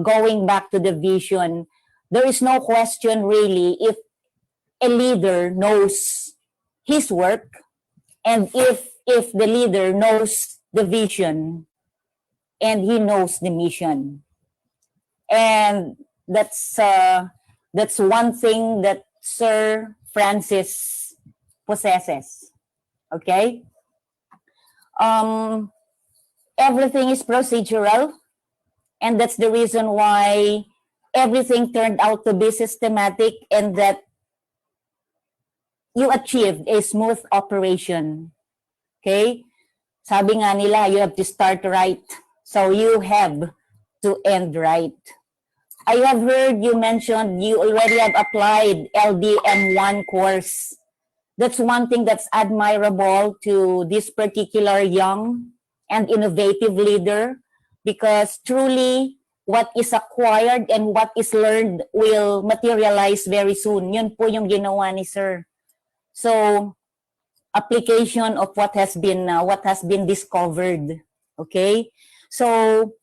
Going back to the vision, there is no question really if a leader knows his work and if the leader knows the vision and he knows the mission. And that's one thing that Sir Francis possesses. Okay? Everything is procedural, and that's the reason why everything turned out to be systematic and that you achieved a smooth operation. Okay? Sabi nga nila, you have to start right. So you have to end right. I have heard you mentioned you already have applied LDM1 course That's one thing that's admirable to this particular young and innovative leader, because truly what is acquired and what is learned will materialize very soon. Yun po yung ginawa ni Sir. So, application of what has been discovered. Okay? So,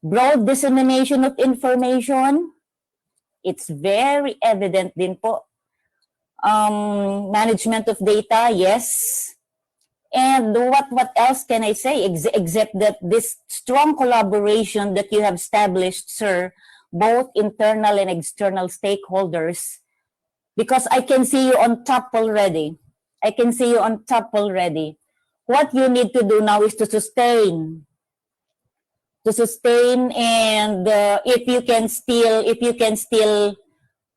broad dissemination of information, it's very evident din po. Management of data, yes. And what else can I say except that this strong collaboration that you have established, sir, both internal and external stakeholders, because I can see you on top already. I can see you on top already. What you need to do now is to sustain, and if you can still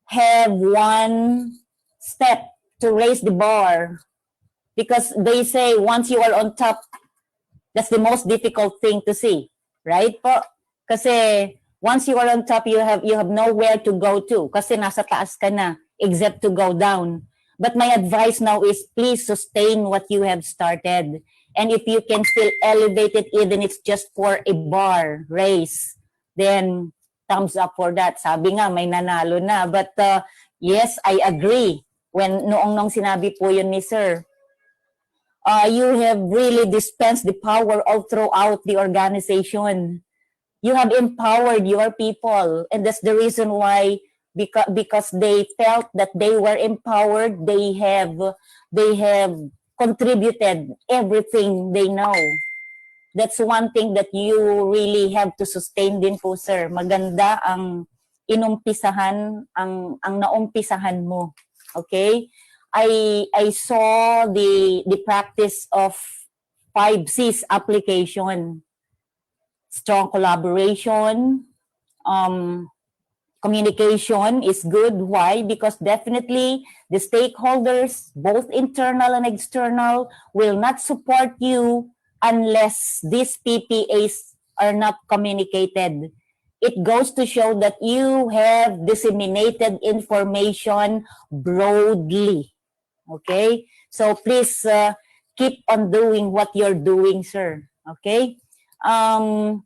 have one step to raise the bar, because they say once you are on top, that's the most difficult thing to see, right po? Kasi once you are on top, you have nowhere to go to, kasi nasa taas ka na, except to go down. But my advice now is please sustain what you have started. And if you can still elevate it, even if it's just for a bar race, then thumbs up for that. Sabi nga, may nanalo na. But yes, I agree. Noong sinabi po yun ni Sir, you have really dispensed the power all throughout the organization. You have empowered your people, and that's the reason why, because they felt that they were empowered, they have contributed everything they know. That's one thing that you really have to sustain din po, sir. Maganda ang inumpisahan, ang naumpisahan mo. Okay? I saw the practice of 5C's application. Strong collaboration, communication is good. Why? Because definitely the stakeholders, both internal and external, will not support you unless these PPAs are not communicated. It goes to show that you have disseminated information broadly. Okay? So please keep on doing what you're doing, sir. Okay? The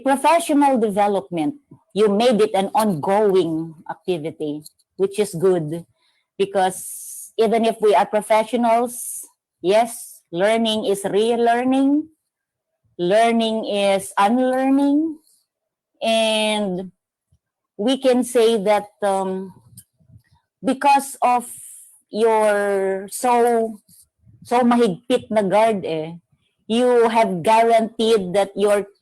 professional development, you made it an ongoing activity, which is good, because even if we are professionals, yes, learning is relearning, learning is unlearning, and we can say that because of your so mahigpit na guard, you have guaranteed that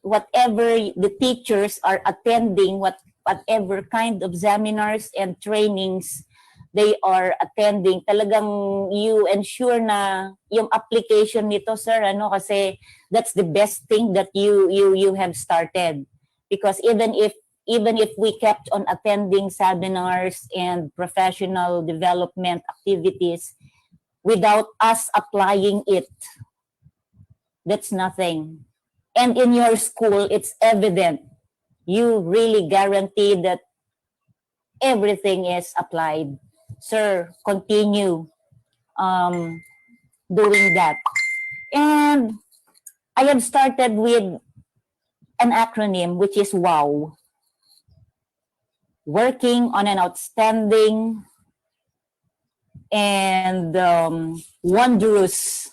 whatever the teachers are attending, whatever kind of seminars and trainings they are attending, talagang you ensure na yung application nito, sir, kasi that's the best thing that you have started. Because even if we kept on attending seminars and professional development activities without us applying it, that's nothing. And in your school, it's evident. You really guarantee that everything is applied. Sir, continue doing that. And I have started with an acronym, which is WOW. Working on an outstanding and wondrous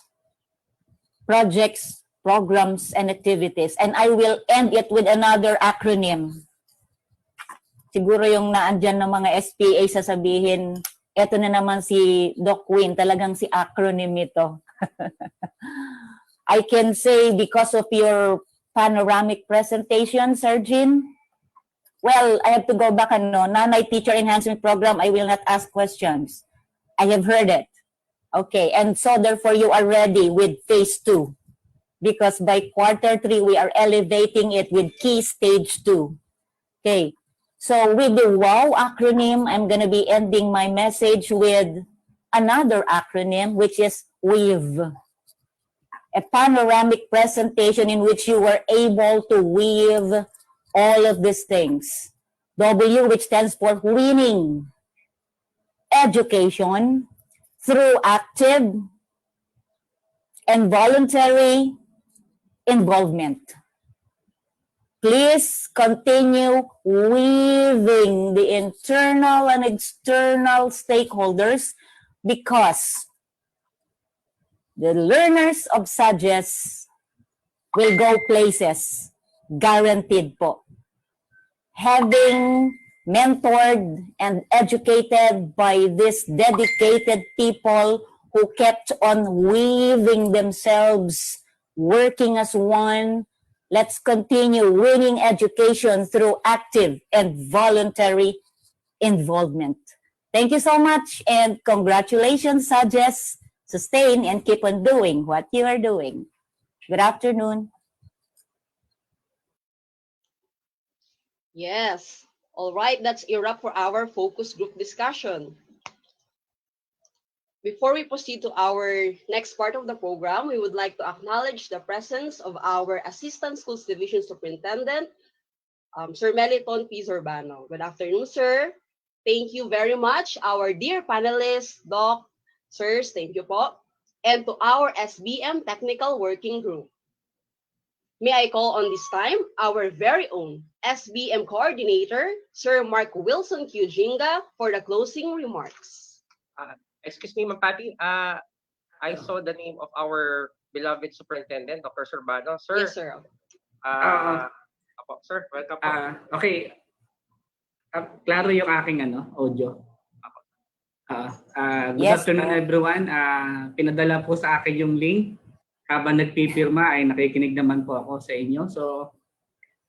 projects, programs, and activities. And I will end it with another acronym. Siguro yung naandyan ng mga SPA sasabihin, eto na naman si Doc Queen, talagang si acronym ito. I can say because of your panoramic presentation, Sir Jean, well, I have to go back, Nanay Teacher Enhancement Program, I will not ask questions. I have heard it. Okay, and so therefore you are ready with phase 2. Because by quarter 3, we are elevating it with key stage 2. Okay, so with the WOW acronym, I'm going to be ending my message with another acronym, which is WEAVE. A panoramic presentation in which you were able to weave all of these things. W, which stands for winning. Education, through active and voluntary involvement. Please continue weaving the internal and external stakeholders because the learners of Sadges will go places, guaranteed po. Having mentored and educated by these dedicated people who kept on weaving themselves, working as one, let's continue winning education through active and voluntary involvement. Thank you so much and congratulations, Sadges. Sustain and keep on doing what you are doing. Good afternoon. Yes. All right, that's a wrap for our focus group discussion. Before we proceed to our next part of the program, we would like to acknowledge the presence of our Assistant Schools Division Superintendent, Sir Meliton P. Zorbano. Good afternoon, sir. Thank you very much. Our dear panelists, Doc, sirs, thank you po. And to our SBM Technical Working Group. May I call on this time our very own SBM Coordinator, Sir Mark Wilson Q. Jinga, for the closing remarks. Excuse me, Ma'am Patty. I saw the name of our beloved Superintendent, Dr. Zorbano. Sir. Yes, sir. Sir, welcome po. Okay. Klaro yung aking audio. Good Yes, afternoon, sir. everyone. Pinadala po sa akin yung link. Habang nagpipirma ay nakikinig naman po ako sa inyo. So,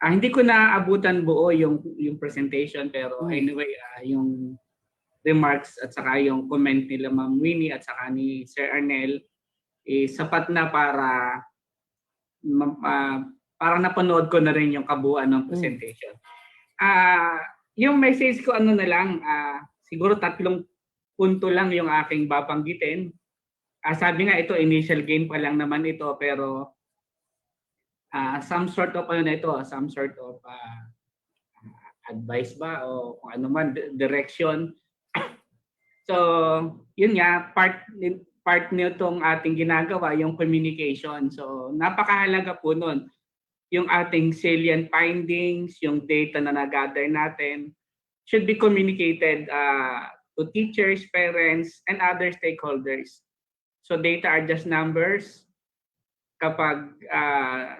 hindi ko naabutan buo yung presentation, pero anyway, yung remarks at saka yung comment nila Ma'am Winnie at saka ni Sir Arnel sapat na para napanood ko na rin yung kabuuan ng presentation. Yung message ko na lang, siguro 3 punto lang yung aking babanggitin. Sabi nga ito, initial gain pa lang naman ito, pero some sort of advice ba o kung ano man, direction. So, yun nga, part nitong ating ginagawa, yung communication. So, napakahalaga po nun. Yung ating salient findings, yung data na nag-gather natin, should be communicated to teachers, parents, and other stakeholders. So, data are just numbers. Kapag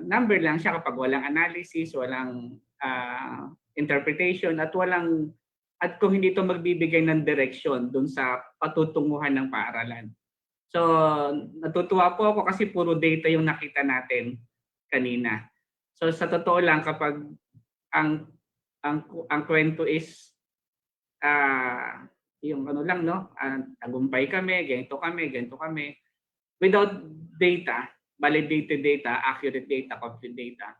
number lang siya, kapag walang analysis, walang interpretation, at kung hindi ito magbibigay ng direksyon dun sa patutunguhan ng paaralan. So, natutuwa po ako kasi puro data yung nakita natin kanina. So, sa totoo lang, kapag ang kwento is yung ano lang, no? Tagumpay kami, ganito kami. Without data, validated data, accurate data, complete data,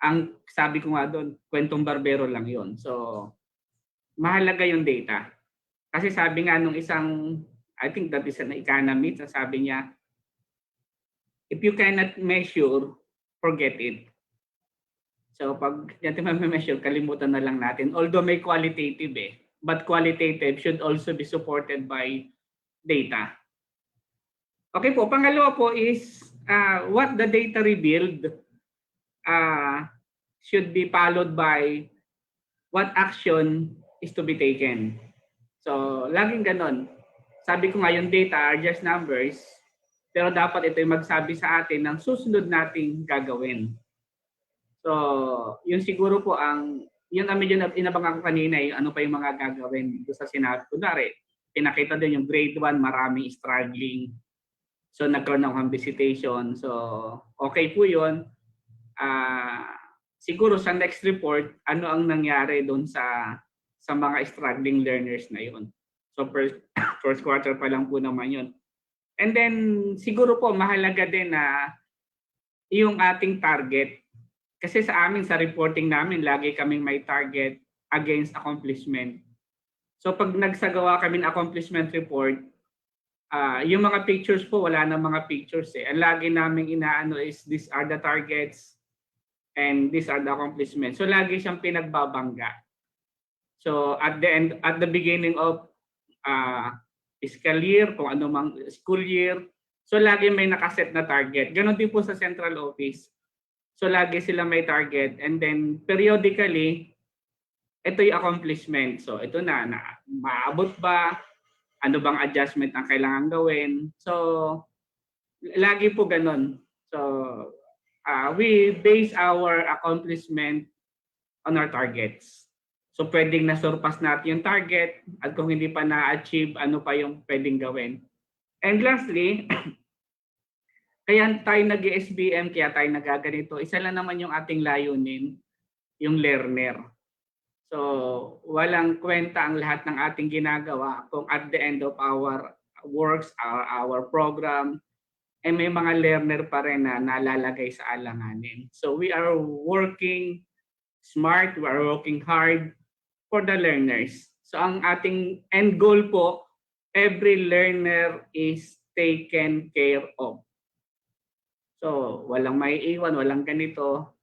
ang sabi ko nga doon, kwentong barbero lang yon. So, mahalaga yung data. Kasi sabi nga nung isang, I think that is an economist, sabi niya, if you cannot measure, forget it. So pag natin ma-measure, kalimutan na lang natin. Although may qualitative but qualitative should also be supported by data. Okay po, pangalawa po is what the data revealed should be followed by what action is to be taken. So, laging ganon. Sabi ko nga, yung data are just numbers, pero dapat ito yung magsabi sa atin ng susunod nating gagawin. So, yun siguro po yun na medyo inabang ako kanina, ano pa yung mga gagawin dito sa sinabi. Kunwari, pinakita din yung grade 1, maraming struggling. So, nagkaroon ng visitation. So, okay po yun. Siguro sa next report, ano ang nangyari doon sa mga struggling learners na yun. So first quarter pa lang po naman yun. And then siguro po mahalaga din na yung ating target. Kasi sa amin, sa reporting namin, lagi kaming may target against accomplishment. So pag nagsagawa kami ng accomplishment report, yung mga pictures po, wala na mga pictures Ang lagi naming inaano is these are the targets and these are the accomplishments. So lagi siyang pinagbabangga. So at the beginning of fiscal year, kung ano mang school year. So lagi may nakaset na target. Ganon din po sa central office. So lagi sila may target, and then periodically, ito yung accomplishment. So ito na maabot ba? Ano bang adjustment ang kailangan gawin? So lagi po ganon. So we base our accomplishment on our targets. So pwedeng na-surpass natin yung target, at kung hindi pa na-achieve, ano pa yung pwedeng gawin. And lastly, kaya tayo nag-SBM, kaya tayo nagaganito, isa lang naman yung ating layunin, yung learner. So walang kwenta ang lahat ng ating ginagawa kung at the end of our works, our program, may mga learner pa rin na nalalagay sa alanganin. So we are working smart, we are working hard for the learners. So ang ating end goal po, every learner is taken care of. So walang may iwan, walang ganito.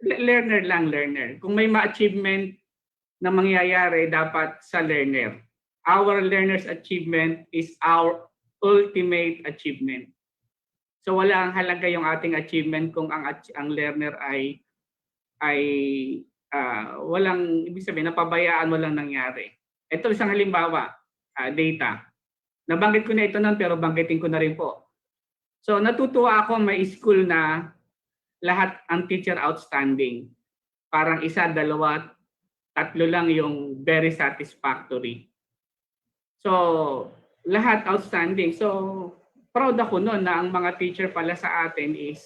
Learner lang, learner. Kung may ma-achievement na mangyayari, dapat sa learner. Our learner's achievement is our ultimate achievement. So wala ang halaga yung ating achievement kung ang learner ay walang, ibig sabihin, napabayaan, walang nangyari. Ito isang halimbawa, data. Nabanggit ko na ito nun, pero banggitin ko na rin po. So natutuwa ako, may school na lahat ang teacher outstanding. Parang isa, dalawa, tatlo lang yung very satisfactory. So lahat outstanding. So proud ako noon na ang mga teacher pala sa atin is,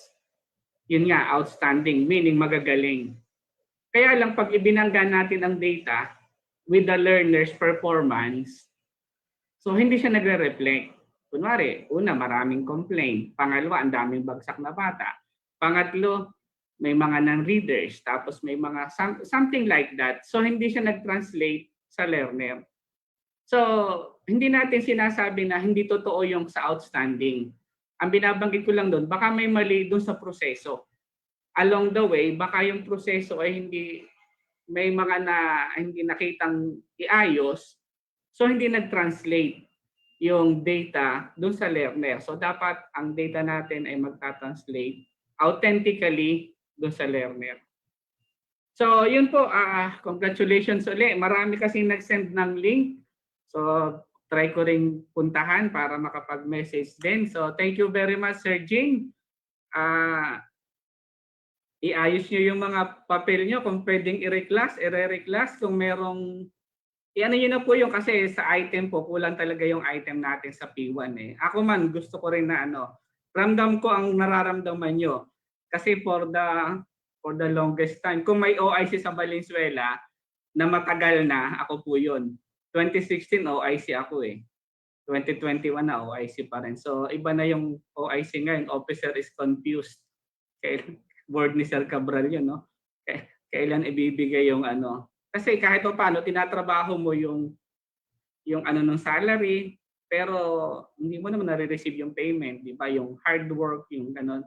yun nga, outstanding, meaning magagaling. Kaya lang pag ibinangga natin ang data with the learner's performance, so hindi siya nagre-reflect. Kunwari, una, maraming complaint. Pangalawa, ang daming bagsak na bata. Pangatlo, may mga non-readers. Tapos may mga something like that. So hindi siya nag-translate sa learner. So hindi natin sinasabi na hindi totoo yung sa outstanding. Ang binabanggit ko lang doon, baka may mali doon sa proseso. Along the way, baka yung proseso ay hindi, may mga hindi nakitang iayos, so hindi nag-translate yung data doon sa learner. So dapat ang data natin ay magta-translate authentically doon sa learner. So yun po, congratulations ulit. Marami kasing nag-send ng link. So try ko ring puntahan para makapag-message din. So thank you very much, Sir Jing. Iayos nyo yung mga papel nyo kung pwedeng i-reclass kung merong, ano yun na po yung, kasi sa item po, kulang talaga yung item natin sa P1 eh. Ako man, gusto ko rin na ramdam ko ang nararamdaman nyo. Kasi for the longest time, kung may OIC sa Valenzuela, na matagal na, ako po yun. 2016 OIC ako eh. 2021 na OIC pa rin. So iba na yung OIC ngayon. Officer is confused. Word ni Sir Cabral yun, no? Kailan ibibigay yung Kasi kahit paano tinatrabaho mo yung ng salary, pero hindi mo naman nare-receive yung payment, di ba? Yung hard work, yung ganon.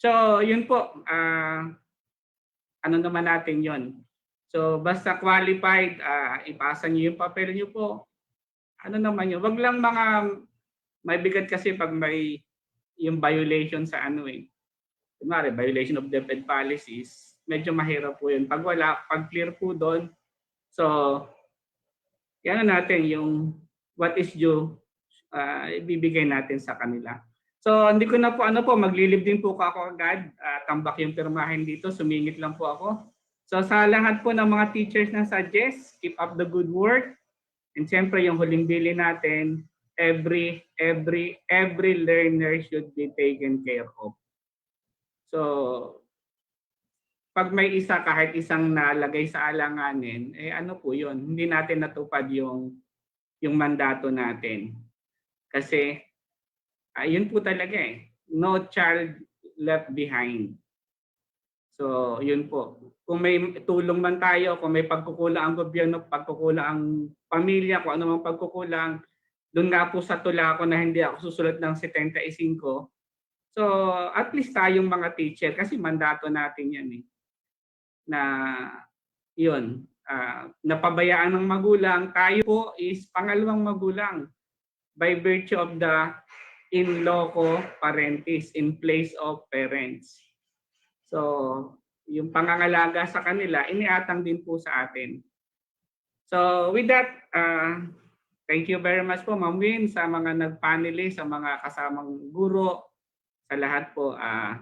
So yun po, naman natin yun. So basta qualified, ipasa niyo yung papel niyo po. Naman yun. Wag lang mga may bigat kasi pag may yung violation sa Kunwari, violation of DepEd policies, medyo mahirap po yun. Pag clear po doon, so yan natin yung what is due, ibibigay natin sa kanila. So hindi ko na po maglilib din po ako agad. Tambak yung pirmahin dito, sumingit lang po ako. So sa lahat po ng mga teachers na Sadges, keep up the good work. And siyempre yung huling bili natin, every learner should be taken care of. So pag may isa, kahit isang nalagay sa alanganin, po yun, hindi natin natupad yung mandato natin. Kasi yun po talaga no child left behind. So yun po. Kung may tulong man tayo, kung may pagkukulang ang gobyerno, pagkukulang ang pamilya, kung ano mang pagkukulang, doon nga po sa tula ko na hindi ako susulat ng 75. So at least tayong mga teacher, kasi mandato natin yan na yun, napabayaan ng magulang, tayo po is pangalawang magulang. by virtue of the in loco parentis, in place of parents. So, yung pangangalaga sa kanila, iniatang din po sa atin. So, with that, thank you very much po, Ma'am Win, sa mga nag-panelist, sa mga kasamang guro, sa lahat po.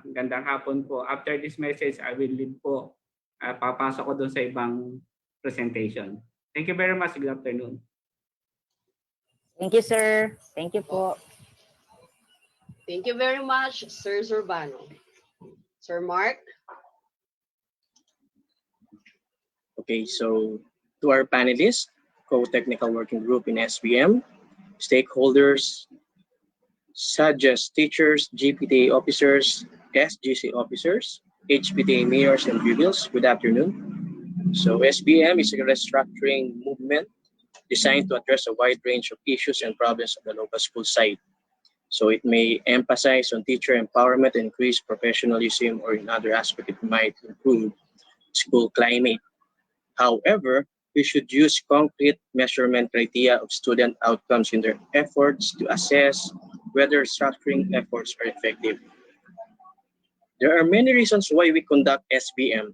Gandang hapon po. After this message, I will leave po. Papasok ko doon sa ibang presentation. Thank you very much. Good afternoon. Thank you, sir. Thank you po. Thank you very much, Sir Zurbano. Sir Mark? Okay, so to our panelists, co-technical working group in SBM, stakeholders, Sadges teachers, GPTA officers, SGC officers, HPTA mayors and pupils, good afternoon. So SBM is a restructuring movement designed to address a wide range of issues and problems of the local school site. So it may emphasize on teacher empowerment and increase professionalism, or in other aspects, it might improve school climate. However, we should use concrete measurement criteria of student outcomes in their efforts to assess whether structuring efforts are effective. There are many reasons why we conduct SBM.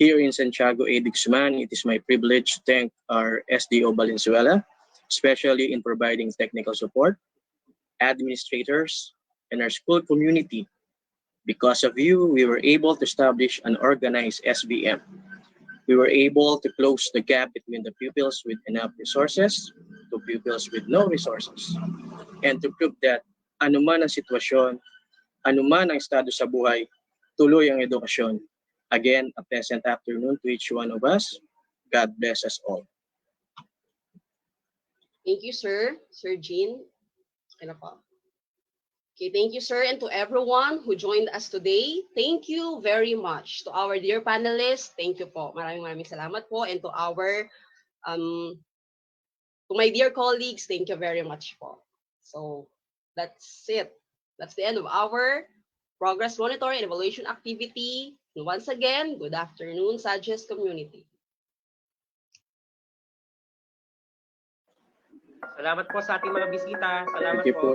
Here in Santiago A. de Guzman, it is my privilege to thank our SDO Valenzuela, especially in providing technical support, administrators, and our school community. Because of you, we were able to establish an organized SBM. We were able to close the gap between the pupils with enough resources to pupils with no resources. And to prove that anuman ang sitwasyon, anuman ang estado sa buhay, tuloy ang edukasyon. Again, a pleasant afternoon to each one of us. God bless us all. Thank you, sir. Sir Jean. Okay, thank you, sir, and to everyone who joined us today. Thank you very much. To our dear panelists, thank you po. Maraming salamat po. And to our, to my dear colleagues, thank you very much po. So, that's it. That's the end of our progress monitoring and evaluation activity. And once again, good afternoon, Sadges community. Salamat po sa ating mga bisita. Salamat Thank you po.